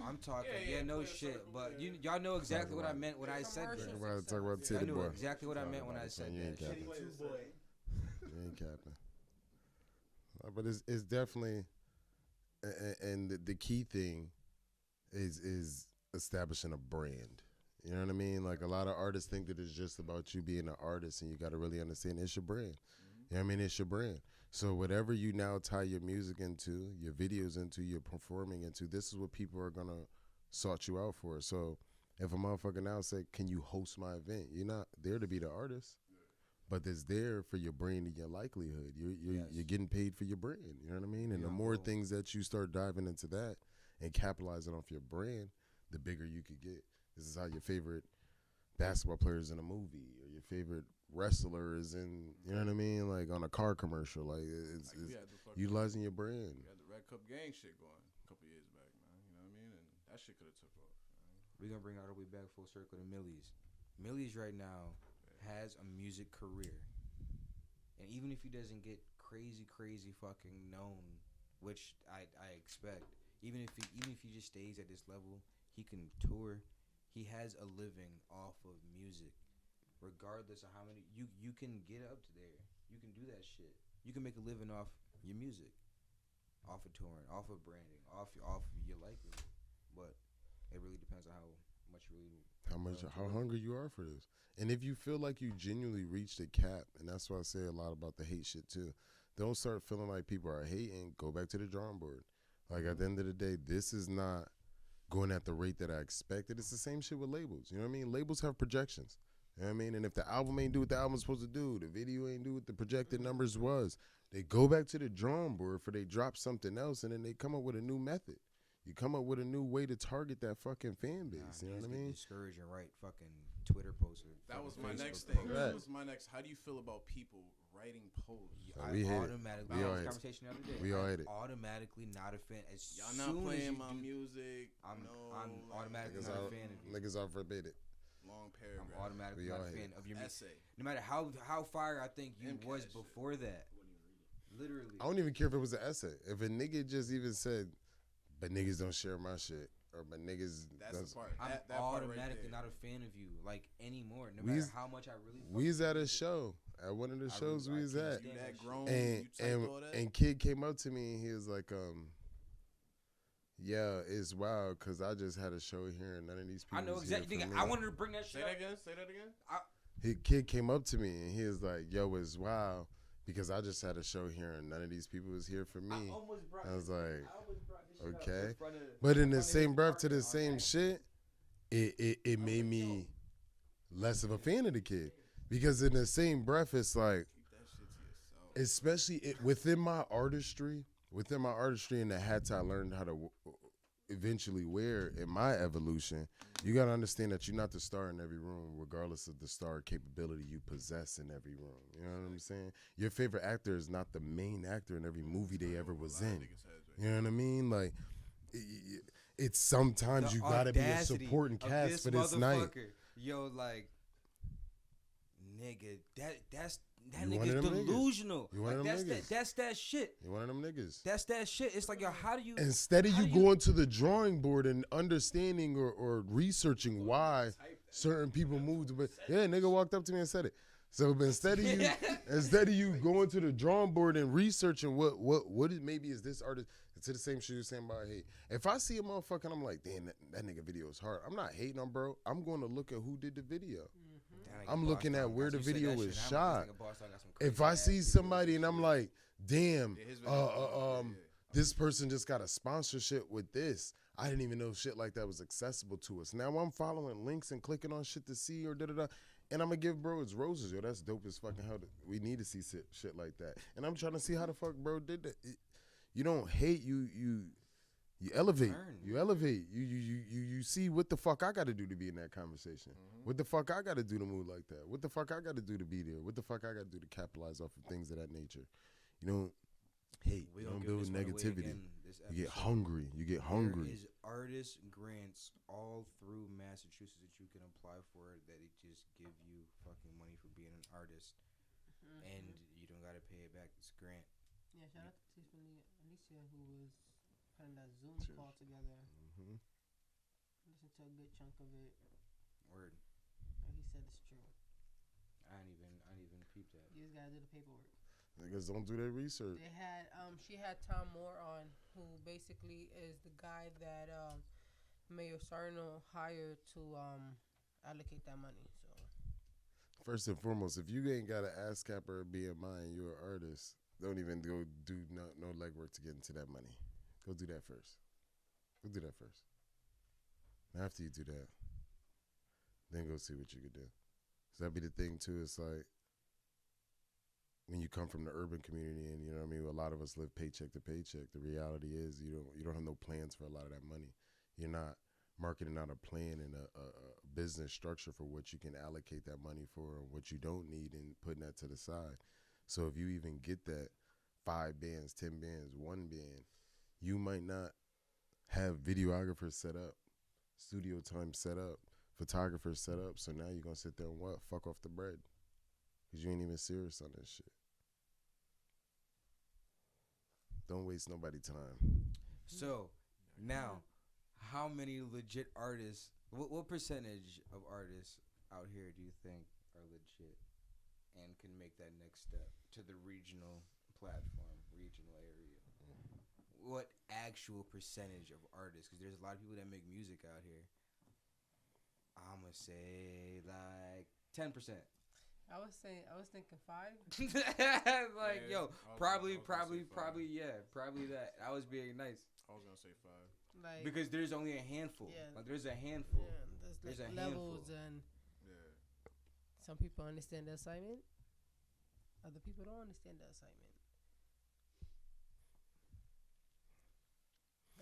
I'm talking, Yeah, no play a shit, circle, but yeah. y'all know exactly what I meant when I said Commercial. that. Talk about Y'all Titty knew Boy. exactly what I Talk meant when about I it, said son. You ain't that. capping. Titty boy. You ain't capping. But it's definitely, and the key thing is establishing a brand. You know what I mean? Like, a lot of artists think that it's just about you being an artist, and you got to really understand it's your brand. You know what I mean? It's your brand. So whatever you now tie your music into, your videos into, your performing into, this is what people are going to sort you out for. So if a motherfucker now say, can you host my event? You're not there to be the artist. but it's there for your brand and your likelihood. You're getting paid for your brand. You know what I mean? And the more things that you start diving into that and capitalizing off your brand, the bigger you could get. This is how your favorite basketball player is in a movie, or your favorite wrestler is in, you know what I mean? Like on a car commercial. Like it's utilizing your brand. We had the Red Cup gang shit going a couple years back, man. You know what I mean? And that shit could have took off. We're going to bring all the way back full circle to Millie's. Millie's right now has a music career. And even if he doesn't get crazy fucking known, which I expect, even if he just stays at this level, he can tour. He has a living off of music. Regardless of how many you can get up to there. You can do that shit. You can make a living off your music. Off of touring, off of branding, off your likelihood. But it really depends on how hungry you are for this. And if you feel like you genuinely reached a cap, and that's why I say a lot about the hate shit too. Don't start feeling like people are hating. Go back to the drawing board. Like at the end of the day, this is not going at the rate that I expected. It's the same shit with labels. You know what I mean? Labels have projections. You know what I mean? And if the album ain't do what the album's supposed to do, the video ain't do what the projected numbers was, they go back to the drawing board for they drop something else, and then they come up with a new method. You come up with a new way to target that fucking fan base. You know what I mean? Discouraged and write fucking Twitter posts. That was my next thing. That was my next. How do you feel about people writing posts? We automatically. We conversation the other day. We all hate it. Automatically not a fan. As y'all not playing my music. I'm automatically not a fan of you. Niggas all forbid it. Long paragraph. I'm automatically not a fan of your essay. No matter how fire I think you was before that. Literally. I don't even care if it was an essay. If a nigga just even said, but niggas don't share my shit, or but niggas. That's the part. I'm that automatically part right not a fan of you, like anymore. No matter how much I really. We was at a show. At one of the shows we was at, you that grown, and kid came up to me and he was like, yeah, it's wild because I just had a show here and none of these people. I know exactly. I wanted to bring that shit. Say that again. Kid came up to me and he was like, yo, it's wild because I just had a show here and none of these people was here for me. I was like, okay. But in the same breath to the same shit, it made me less of a fan of the kid. Because in the same breath, it's like, especially within my artistry and the hats I learned how to eventually wear in my evolution, you got to understand that you're not the star in every room, regardless of the star capability you possess in every room. You know what I'm saying? Your favorite actor is not the main actor in every movie they ever was in. You know what I mean? Like, it's sometimes you got to be a supporting cast for this night. Yo, like, nigga, that nigga's delusional. Like, that's that shit. You one of them niggas. That's that shit. It's like, yo, how do you... Instead of you going to the drawing board and understanding or researching why certain people moved, but yeah, nigga walked up to me and said it. So instead of you going to the drawing board and researching what maybe is this artist, it's the same shit you're saying about hate. If I see a motherfucker and I'm like, damn, that nigga video is hard. I'm not hating on bro. I'm going to look at who did the video. I'm looking at where the video was shot. If I see somebody and I'm like, damn, this person just got a sponsorship with this. I didn't even know shit like that was accessible to us. Now I'm following links and clicking on shit to see or da-da-da. And I'm going to give bro his roses. Yo, that's dope as fucking hell. We need to see shit like that. And I'm trying to see how the fuck bro did that. You don't hate. You elevate. You elevate. You see what the fuck I got to do to be in that conversation. Mm-hmm. What the fuck I got to do to move like that. What the fuck I got to do to be there. What the fuck I got to do to capitalize off of things of that nature. You don't hate. You don't build negativity. You get hungry. There is artist grants all through Massachusetts that you can apply for that it just give you fucking money for being an artist. Mm-hmm. And you don't got to pay it back. It's a grant. Yeah, shout out to Tiffany Alicia who was putting that Zoom call together. Mm-hmm. Listen to a good chunk of it. Word. And he said it's true. I didn't even peep that. You just gotta do the paperwork. Niggas don't do their research. They had she had Tom Moore on, who basically is the guy that Mayor Sarno hired to allocate that money. So first and foremost, if you ain't got an ASCAP or a BMI and you're an artist, don't even go do no legwork to get into that money. Go do that first. And after you do that, then go see what you could do. So that'd be the thing too. It's like when you come from the urban community, and you know what I mean, a lot of us live paycheck to paycheck. The reality is you don't have no plans for a lot of that money. You're not marketing out a plan and a business structure for what you can allocate that money for and what you don't need, and putting that to the side. So if you even get that 5 bands, 10 bands, 1 band, you might not have videographers set up, studio time set up, photographers set up. So now you're going to sit there and what? Fuck off the bread. Because you ain't even serious on this shit. Don't waste nobody's time. So, now, how many legit artists, what percentage of artists out here do you think are legit and can make that next step to the regional platform, regional area? What actual percentage of artists? Because there's a lot of people that make music out here. I'm going to say like 10%. I was thinking 5. Like, Yeah, yo, probably that. I was being nice. I was gonna say 5. Like, Because there's only a handful. Yeah. Like, there's a handful. yeah, There's like a levels, handful. and Yeah. some people understand the assignment. Other people don't understand the assignment.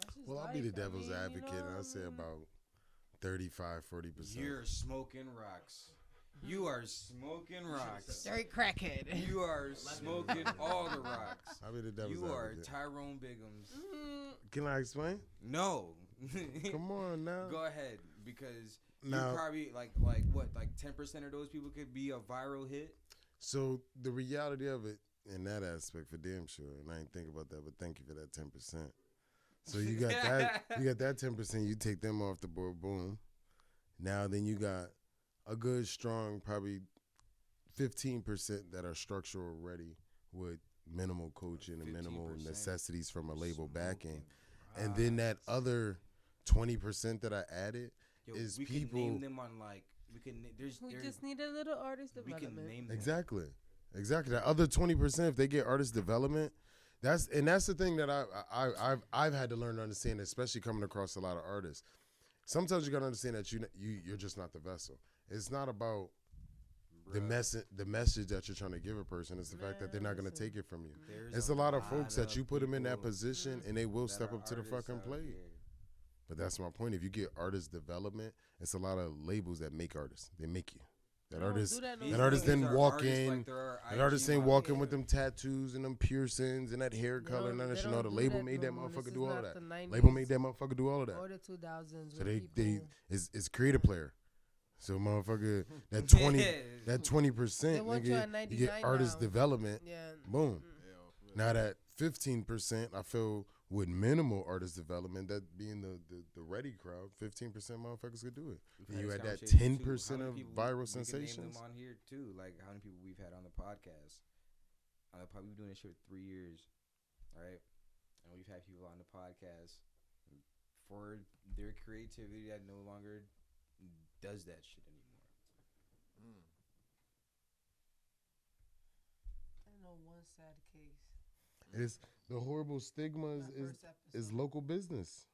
That's just Well, I'll be life. the devil's I mean, advocate, you know, and I'll say about 35-40%. You're smoking rocks. You are smoking rocks. straight crackhead. You are smoking all the rocks. I'll be the devil's You are advocate. Tyrone Biggums. Can I explain? No. Come on now. Go ahead, because Now- you probably like 10% of those people could be a viral hit. So the reality of it in that aspect, for damn sure, and I ain't think about that, but thank you for that 10%. So you got that, you got that 10%. You take them off the board, boom. Now then you got a good strong probably 15% that are structural ready with minimal coaching and minimal 15% necessities from a label backing, Smoking and then that other 20% that I added Yo, is we people. can name them on like we can. We just need a little artist we development. can name them. Exactly. That other 20%, if they get artist development, that's the thing that I've had to learn to understand, especially coming across a lot of artists. Sometimes you gotta understand that you're just not the vessel. It's not about the message that you're trying to give a person. It's the fact that they're not gonna take it from you. There's It's a lot of folks that of you put them in that people position and they will that step are up to the artists fucking out plate. here. But that's my point. If you get artist development, it's a lot of labels that make artists. They make you. That Don't artist, do that no These that more. artist niggas didn't are walk artists in. like they're That artist IG ain't walking models. with them tattoos and them piercings and that hair They color and don't- none of they that shit. No, don't the do label that made no that more. This motherfucker is do all not that. the 90s Label made that motherfucker do all of that. or the 2000s. So where they people, is creative player. So motherfucker, that 20% They want you at nigga, you get 99 artist now. development. yeah. Boom. Yeah. Now that 15%, I feel with minimal artist development, that being the ready crowd, 15% motherfuckers could do it. We've And had you this had that conversation, too. 10% How of many people viral we can name sensations. them on here too. Like how many people we've had on the podcast. We've been doing this shit for 3 years, right? And we've had people on the podcast for their creativity that no longer does that shit anymore. I know one sad case. It's the horrible stigma My is first is episode. local business.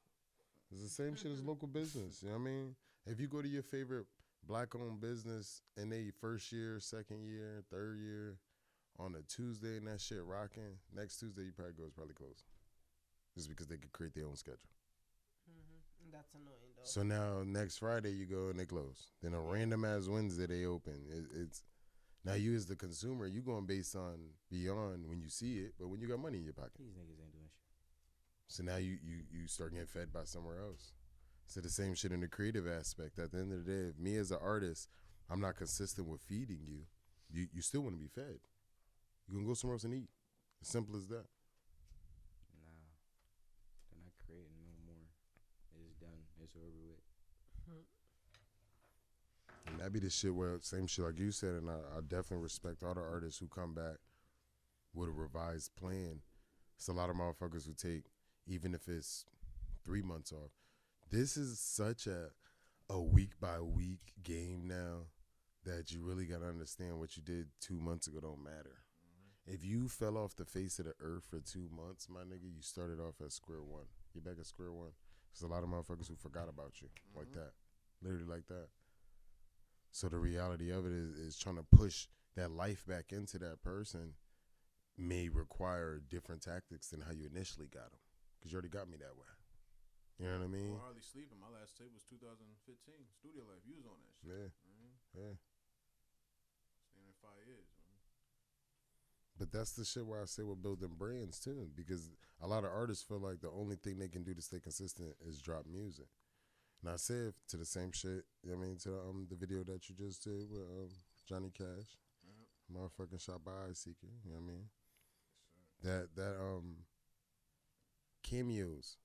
It's the same shit as local business. You know what I mean? If you go to your favorite black-owned business and they first year, second year, third year, on a Tuesday and that shit rocking, next Tuesday you probably go, it's probably closed. Just because they could create their own schedule. That's annoying though. So now next Friday you go and they close. Then a random ass Wednesday they open. It's now you as the consumer, you going based on beyond when you see it, but when you got money in your pocket. These niggas ain't doing shit. So now you start getting fed by somewhere else. So the same shit in the creative aspect. At the end of the day, if me as an artist, I'm not consistent with feeding you, you still want to be fed. You can go somewhere else and eat. As simple as that. Nah, they're not creating no more. It's done. It's over with. And that be the shit where, same shit like you said, and I definitely respect all the artists who come back with a revised plan. It's a lot of motherfuckers who take, even if it's 3 months off. This is such a week by week game now that you really gotta understand what you did 2 months ago don't matter. If you fell off the face of the earth for 2 months, my nigga, you started off at square one. You're back at square one. There's a lot of motherfuckers who forgot about you like that, literally like that. So the reality of it is trying to push that life back into that person may require different tactics than how you initially got them, because you already got me that way. You know what I mean? Hardly sleeping. My last tape was 2015. Studio Life. You was on that shit. Yeah. Yeah. Staying there 5 years. Man. But that's the shit where I say we're building brands too, because a lot of artists feel like the only thing they can do to stay consistent is drop music. And I said to the same shit, you know what I mean, to the video that you just did with Johnny Cash, motherfucking shot by Eye Seeker, you know what I mean? Yes, that cameos.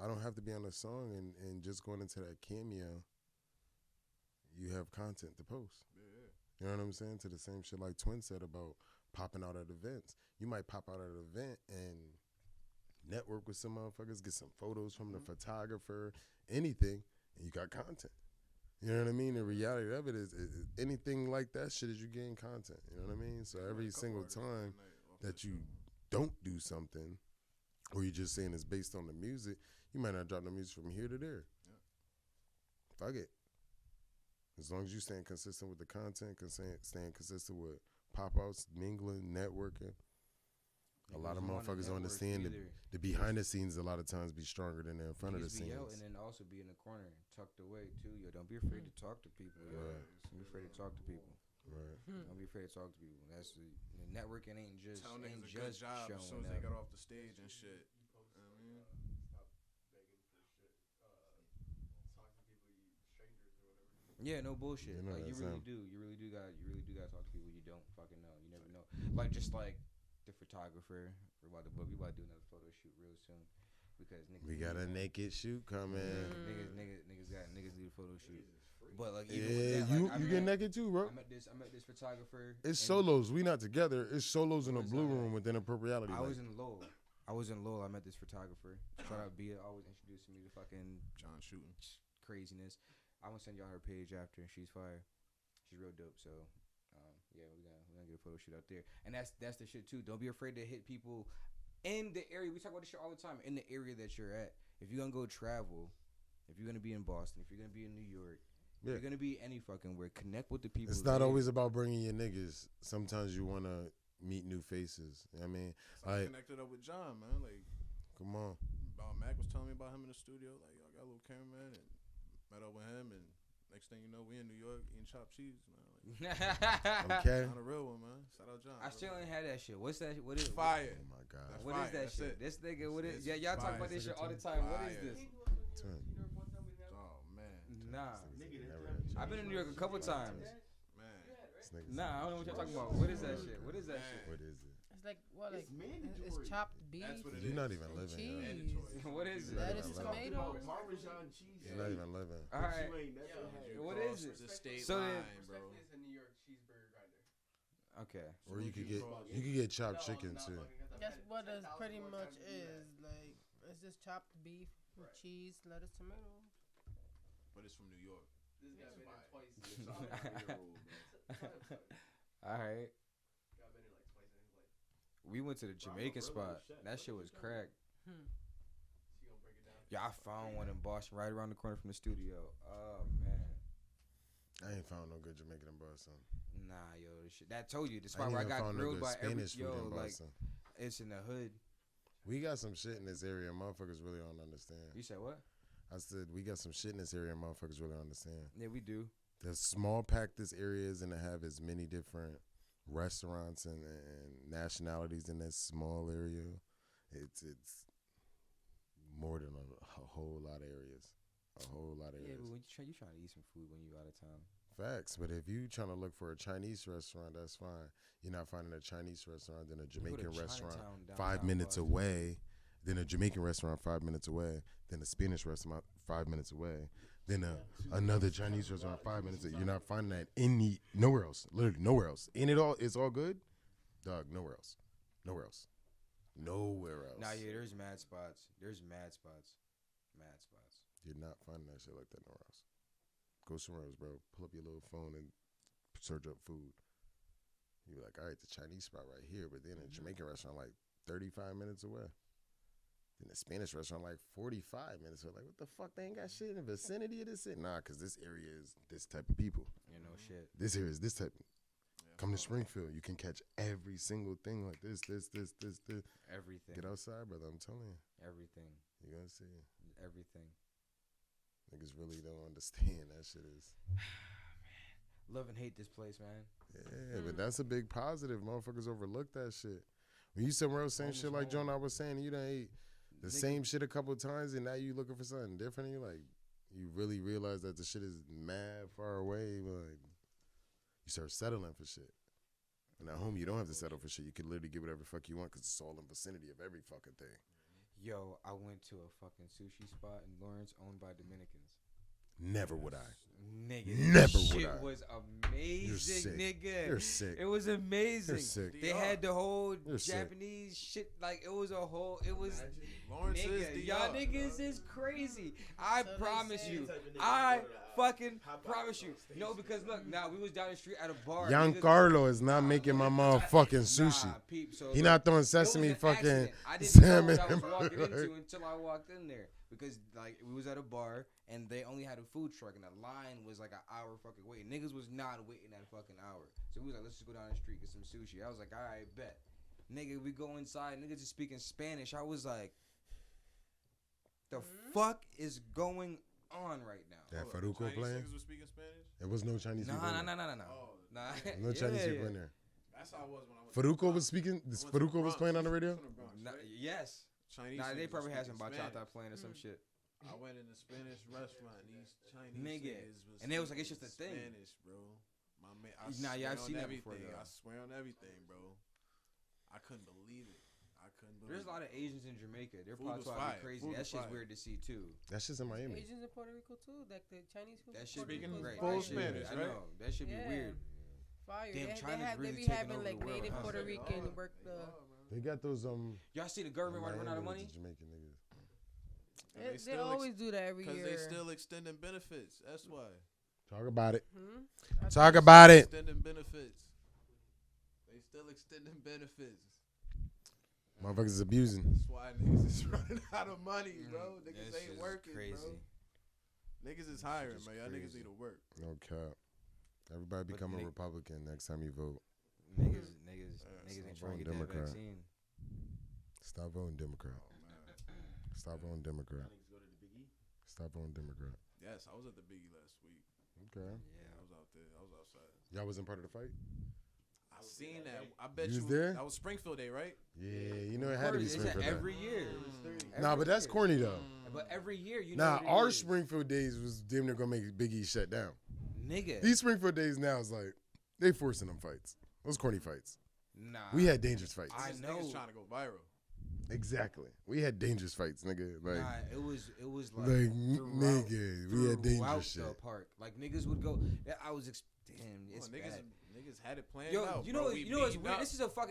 I don't have to be on a song and just going into that cameo, you have content to post. Yeah. You know what I'm saying? To the same shit like Twin said about popping out at events. You might pop out at an event and network with some motherfuckers, get some photos from the photographer, anything, and you got content. You know what I mean? The reality of it is anything like that shit is you getting content. You know what I mean? So every single time that you don't do something, or you're just saying it's based on the music, you might not drop the music from here to there. Yeah. Fuck it. As long as you staying consistent with the content, staying consistent with pop-outs, mingling, networking. A lot of motherfuckers understand the behind the scenes a lot of times be stronger than the in front of the scenes. And then also be in the corner, tucked away too. Yo, don't be afraid to talk to people. Yo. Right. Don't be afraid to talk to people. Right. Don't be afraid to talk to people. That's the networking ain't just tell niggas ain't a good just job showing as soon as they got off the stage and shit. Yeah, no bullshit. You know, like you really do. You really do got to talk to people you don't fucking know. You never know. Like just like the photographer. We about to do another photo shoot real soon because niggas. We got a naked shoot coming. Niggas need a photo shoot. But like even yeah, with that, you get naked too, bro. I met this photographer. It's solos. We not together. It's solos in the blue room with Inappropreality. I was in Lowell. I met this photographer. Shout out Bia, always introducing me to fucking John shooting craziness. I'm gonna send y'all her page after. She's fire. She's real dope. So, yeah, we're gonna get a photo shoot out there. And that's the shit too. Don't be afraid to hit people in the area. We talk about this shit all the time. In the area that you're at. If you're gonna go travel, if you're gonna be in Boston, if you're gonna be in New York, if you're gonna be any fucking where, connect with the people. It's not always about bringing your niggas. Sometimes you wanna meet new faces. You know what I mean, I connected up with John, man. Like, come on. Mac was telling me about him in the studio. Like, yo, I got a little cameraman and. Met up with him, and next thing you know, we in New York eating chopped cheese, man. Like, okay. Not a real one, man. Shout out John. I still ain't had that shit. What's that? What is fire? Oh my god. What is that shit? This nigga, what is? Yeah, y'all talk about this shit all the time. What is this? Oh man. Nah. I've been in New York a couple times. Man. Nah, I don't know what y'all talking about. What is that shit? What is that shit? What is it? It's like what? Like mandatory. it's chopped beef. That's what it You're is. not even living. Cheese. What is it? Lettuce, tomato. Parmesan cheese. You're not even living. All right. You ain't never had. What is it? The state So line, then- bro. It's a New York cheeseburger grinder. Okay. Or you could get chopped chicken too. That's what it pretty much is. Like it's just chopped beef with cheese, lettuce, tomato. But it's from New York. This guy been here twice. All right. Got been here like twice in his life. We went to the Jamaican spot. That shit was crack. She gonna break it down. Yeah, I found one in Boston right around the corner from the studio. Oh man. I ain't found no good Jamaican in Boston. Nah, yo, this shit. That told you the I spot ain't where I even got found no grilled good by every Spanish food in like Boston. it's in the hood. We got some shit in this area motherfuckers really don't understand. You said what? I said we got some shit in this area motherfuckers really don't understand. Yeah, we do. The small packed this area is and to have as many different restaurants and nationalities in this small area. It's more than a whole lot of areas. A whole lot of Yeah, areas. but when you trying to eat some food when you out of town. Facts, but if you trying to look for a Chinese restaurant, that's fine. You're not finding a Chinese restaurant, then a Jamaican restaurant Chinatown 5 minutes downtown away, then a Jamaican restaurant 5 minutes away, then a Spanish restaurant 5 minutes away, then another Chinese restaurant 5 minutes away. You're not finding that nowhere else, literally nowhere else. And it's all good, dog. Nowhere else. Nah, yeah, there's mad spots. Mad spots. You're not finding that shit like that nowhere else. Go somewhere else, bro. Pull up your little phone and search up food. You be like, all right, the Chinese spot right here, but then a Jamaican restaurant like 35 minutes away. Then the Spanish restaurant like 45 minutes away. Like, what the fuck? They ain't got shit in the vicinity of this shit? Nah, because this area is this type of people. You know, shit. This area is this type. Come to Springfield. You can catch every single thing like this. Everything. Get outside, brother. I'm telling you. Everything. You're going to see. Everything. Niggas really don't understand that shit is. Love and hate this place, man. Yeah, but that's a big positive. Motherfuckers overlook that shit. When you somewhere else saying shit like John I was saying, you done ate the same shit a couple of times and now you looking for something different. You like, you really realize that the shit is mad far away. Like, you start settling for shit. And at home, you don't have to settle for shit. You can literally get whatever fuck you want because it's all in vicinity of every fucking thing. Yo, I went to a fucking sushi spot in Lawrence owned by Dominicans. Never would I. Nigga, Never shit would I. was amazing, nigga. You're sick. It was amazing. You're sick. They had the whole You're sick. Japanese shit, like it was a whole. It was Lawrence nigga. is Y'all niggas is crazy. I promise you. I fucking promise you. No, because look, now we was down the street at a bar. Giancarlo is not making my motherfucking sushi. Nah, peep, so He look, not throwing it was sesame an fucking accident. I didn't salmon. know what I was walking Right. into until I walked in there. Because like we was at a bar and they only had a food truck and the line was like an hour fucking wait. Niggas was not waiting that fucking hour. So we was like, let's just go down the street, get some sushi. I was like, all right, bet. Nigga, we go inside. Niggas is speaking Spanish. I was like, the fuck is going on right now? That Faruko Chinese playing? niggas was speaking Spanish? There was no Chinese people in there. No. Oh, Nah. No Chinese Yeah. people in there. that's how I was when I was. Faruko was speaking. Faruko was playing on the radio? Nah, yes. Chinese. Nah, they niggas probably was had some speaking bachata Spanish. playing or some shit. I went in a Spanish restaurant. These Chinese Nigga. niggas was And they was like, it's just a speaking thing. Spanish, bro. My man, Nah, yeah, I've swear seen on that before, everything. though. I swear on everything, bro. I couldn't believe it. There's a lot of Asians in Jamaica. Their Food pots was probably fire. crazy. Food That was shit's fire. weird to see too. That's just in Miami. Asians in Puerto Rico too, like the Chinese food. That in should Puerto be Rico is right. full That shit- Spanish, I right? know. That should be Yeah. weird. Fire. Damn, they China's have, really they be taking having over like the world, native huh? Puerto Rican work the. They got those Y'all see the government about to run out of money? Jamaican niggas. They always do that every Because year. they still extending benefits. That's why. Talk about it. Hmm? Talk about it. Extending benefits. They still extending benefits. Motherfuckers is abusing. That's why niggas is running out of money, bro. Niggas That shit ain't is working, crazy. bro. Niggas is hiring, is man. Y'all niggas crazy. need to work. No cap. Everybody But become a Nick- Republican next time you vote. Niggas ain't stop trying to get voting that Democrat. vaccine. Stop voting Democrat. Oh, man. Stop voting Democrat. Niggas go to the Big E. Stop voting Democrat. Yes, I was at the Biggie last week. Okay. Yeah, I was out there. I was outside. Y'all wasn't part of the fight? I seen that. I bet You you. was there? That was Springfield Day, right? Yeah, you know it had to be It's Springfield. Day. every year. Nah, but that's corny though. But every year, you know. Nah, what it our is. Springfield days was damn near gonna make Big E shut down. Nigga. These Springfield days now is like they forcing them fights. Those corny fights. Nah. We had dangerous fights. I Niggas know. trying to go viral. Exactly. We had dangerous fights, nigga. Like, Nah, it was like nigga, we had throughout dangerous the shit. park. Like niggas would go. I was damn. It's Well, niggas, bad. niggas had it planned Yo, out. you bro. know, We you know what's meeting weird? up.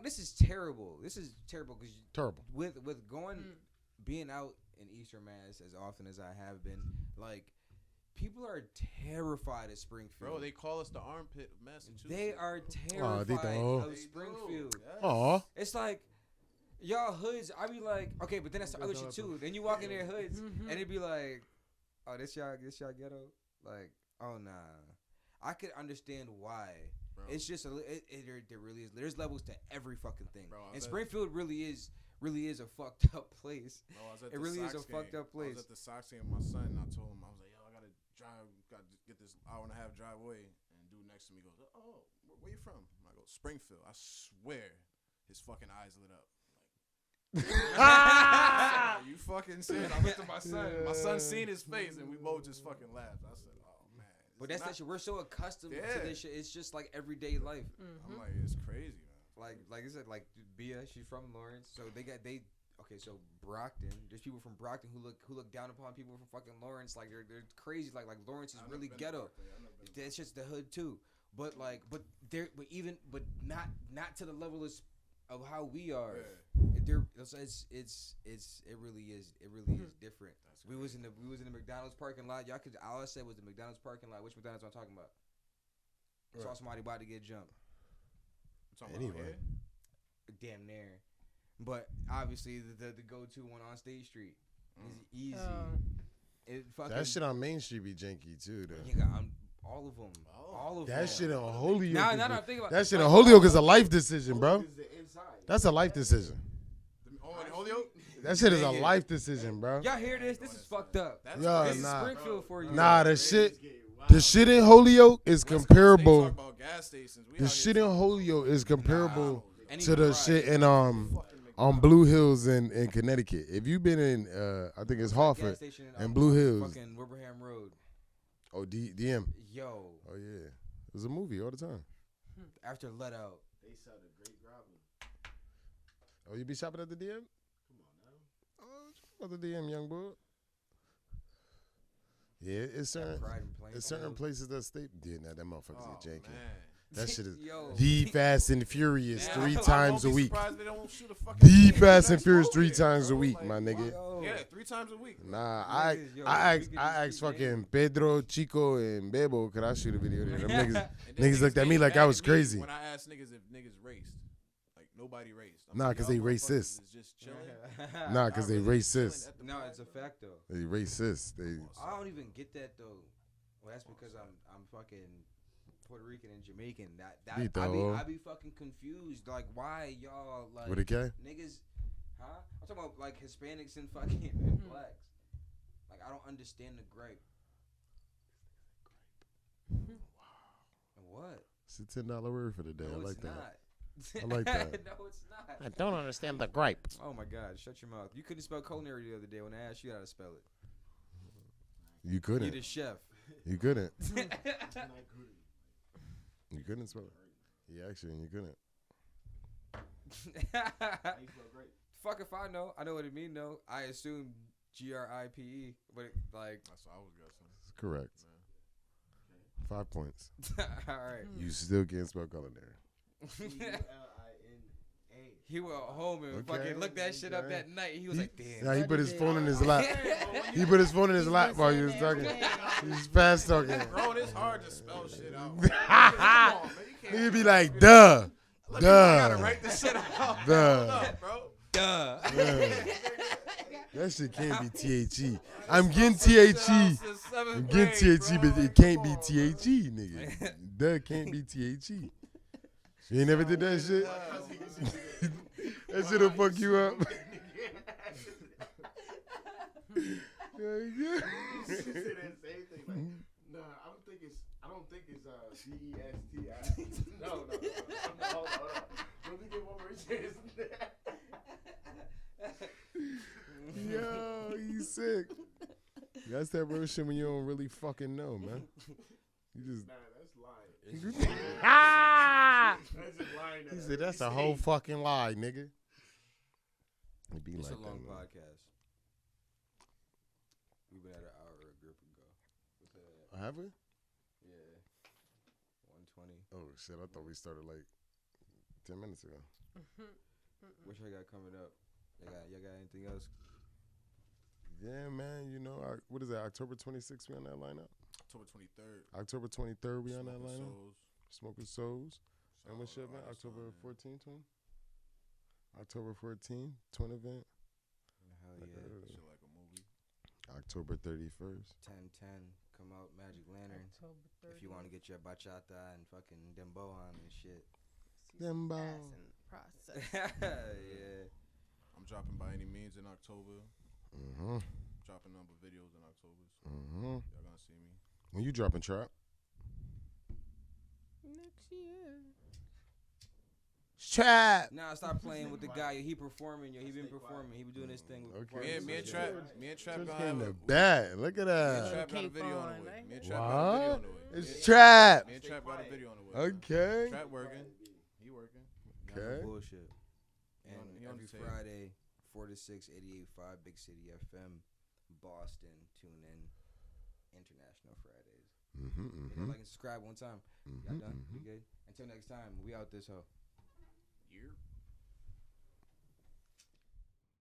This is terrible. This is terrible because Terrible. with going being out in Eastern Mass as often as I have been, like people are terrified of Springfield. Bro, they call us the armpit of Massachusetts. They are Aw, terrified they don't. of Springfield. Yes. Aw. It's like y'all hoods. I be like, okay, but then that's the other shit too. Then you walk in their hoods and it be like, oh, this y'all ghetto. Like, oh nah. I could understand why. Bro. It's just there really is. There's levels to every fucking thing. Bro, I was and at- Springfield really is a fucked up place. Bro, I was at It the really is a Sox fucked game. up place. I was at the Sox game with my son, and I told him, I was like, yo, I gotta get this hour and a half drive away. And dude next to me goes, oh, where you from? I go, Springfield. I swear, his fucking eyes lit up. Like, you fucking serious? I looked at my son. My son seen his face, and we both just fucking laughed. I said, oh man. But that's that shit. We're so accustomed to Yeah. this shit. It's just like everyday life. I'm like, it's crazy, man. Like I said, like Bia, she's from Lawrence, so okay, so Brockton. There's people from Brockton who look down upon people from fucking Lawrence. Like they're crazy. Like Lawrence is I've really never been to ghetto. Berkeley. I've never been to That's just the hood too. But not to the level of how we are. Yeah. It really is different. We was in the McDonald's parking lot. All I said was the McDonald's parking lot. Which McDonald's am I talking about? Saw somebody about to get jumped. Anyway. Damn near. But obviously the go-to one on State Street is easy. It fucking That shit on Main Street be janky too, though. Nigga, All of them. Oh. All of them. That shit on Holyoke. Nah, I'm thinking about that shit like, on Holyoke is a life decision, bro. Is the inside. That's a life decision. Oh, in Holyoke? That shit is a Dang it. life decision, bro. Y'all hear this? This is fucked up. That's Yo, This is nah. Springfield for you. Nah, the shit in Holyoke is West Coast, they comparable. talk about gas stations. We The out shit here in Holyoke is comparable Any to the variety. shit in on Blue Hills in Connecticut. If you've been in I think it's Gas Hartford station and Blue Hills. Fucking Wilbraham Road. Oh, DM. Yo, Oh yeah, it was a movie all the time. after Let Out. They sell the Great Goblin. Oh, you be shopping at the DM? Come on now. Oh, at the DM, young boy. Yeah, it's certain Pride in Plainfield. it's certain places that stay. Yeah, nah, that motherfuckers Oh, are janky. man. That shit is Yo. the Fast and Furious Yeah, 3 I times a won't be week. surprised they don't shoot a fucking The thing Fast and next Furious road 3 there, times a bro. week, Like, my nigga. Yo. Yeah, 3 times a week. Nah, Niggas, yo, I we could asked just fucking Pedro, Chico, and Bebo, could I shoot a video there? Them niggas, And then niggas looked at me get like I mad was at me crazy. When I asked niggas if niggas raced, like nobody raced. I'm Nah, like, 'cause y'all they motherfuckers racist. is just chilling. Nah, 'cause they Y'all really just chilling racist. at the No, park, it's a bro? fact though. They racist. They I don't even get that though. Well, that's because I'm fucking Puerto Rican and Jamaican. Lito. I be fucking confused. Like, why y'all like with a K? niggas? Huh? I'm talking about like Hispanics and fucking and blacks. Like, I don't understand the gripe. What? It's a $10 word for the day. No, I like it's that. not. I like that. No, it's not. I don't understand the gripe. Oh my God! Shut your mouth. You couldn't spell culinary the other day when I asked you how to spell it. You You couldn't. the chef. You couldn't. You couldn't spell it. Yeah, actually, you couldn't. Fuck if I know. I know what it mean though. I assume GRIPE, but it, like, That's what I was guessing. It's correct. 5 points. all right. You still can't spell culinary. Lina. He went home and Okay, fucking looked that shit up okay. that night. He was like, damn. Nah, he put his phone in his lap. He put his phone in his lap while you was talking. He was fast talking. Bro, it's hard to spell shit out. He'd be like, duh. I gotta Duh. write this shit out. Duh. Hold up, bro. Duh. That shit can't be THE. I'm getting THE. I'm getting THE, but it can't be THE, nigga. Duh can't be THE. You ain't never did that shit? That shit'll fuck you up. Say that same thing. Like, nah, I don't think it's DESTI. No. Hold on. Let me get one more chance. Yo, you sick. That's that real shit when you don't really fucking know, man. You just. Nah, that's lying. That's just lying. He said that's a whole fucking lie, nigga. It be It's like a long that, man. podcast. We've been at an hour a grip ago. What's that? Have we? Yeah. 120. Oh shit! I thought we started like 10 minutes ago. What y'all got coming up? Y'all got anything else? Yeah, man. You know, what is that? October 26th, we on that lineup. October 23rd. October 23rd, we on that Smoking lineup. Souls. Smoking Souls. And what's your event? Artists October on there. 14th, twin. October 14th, twin event. Hell yeah. Shit like a movie. October 31st. 10-10. Come out, Magic Lantern. October If you want to get your bachata and fucking dembo on and shit. Dembo. Process. Yeah. I'm dropping By Any Means in October. Mm-hmm. Dropping number videos in October. So Mm-hmm. y'all gonna see me. When you dropping trap? Next year. Trap. Nah, stop playing with the guy. He performing, yo. He been performing. He been doing his thing. With Okay. Me and Trap Just gonna came have to a bat. Look at Me and that. Trap got a Keep video on on, the way. right? Me and Trap got a video on the way. It's Yeah. trap. Me and Trap got a video on the way. Okay. Trap working. He working. Okay. No bullshit. And He on every the tape. Friday, 4 to 6, 88.5 Big City FM, Boston. Tune in. International Fridays. Mm-hmm. Like and subscribe one time. Y'all done? We good? Until next time, we out this hoe. Youre.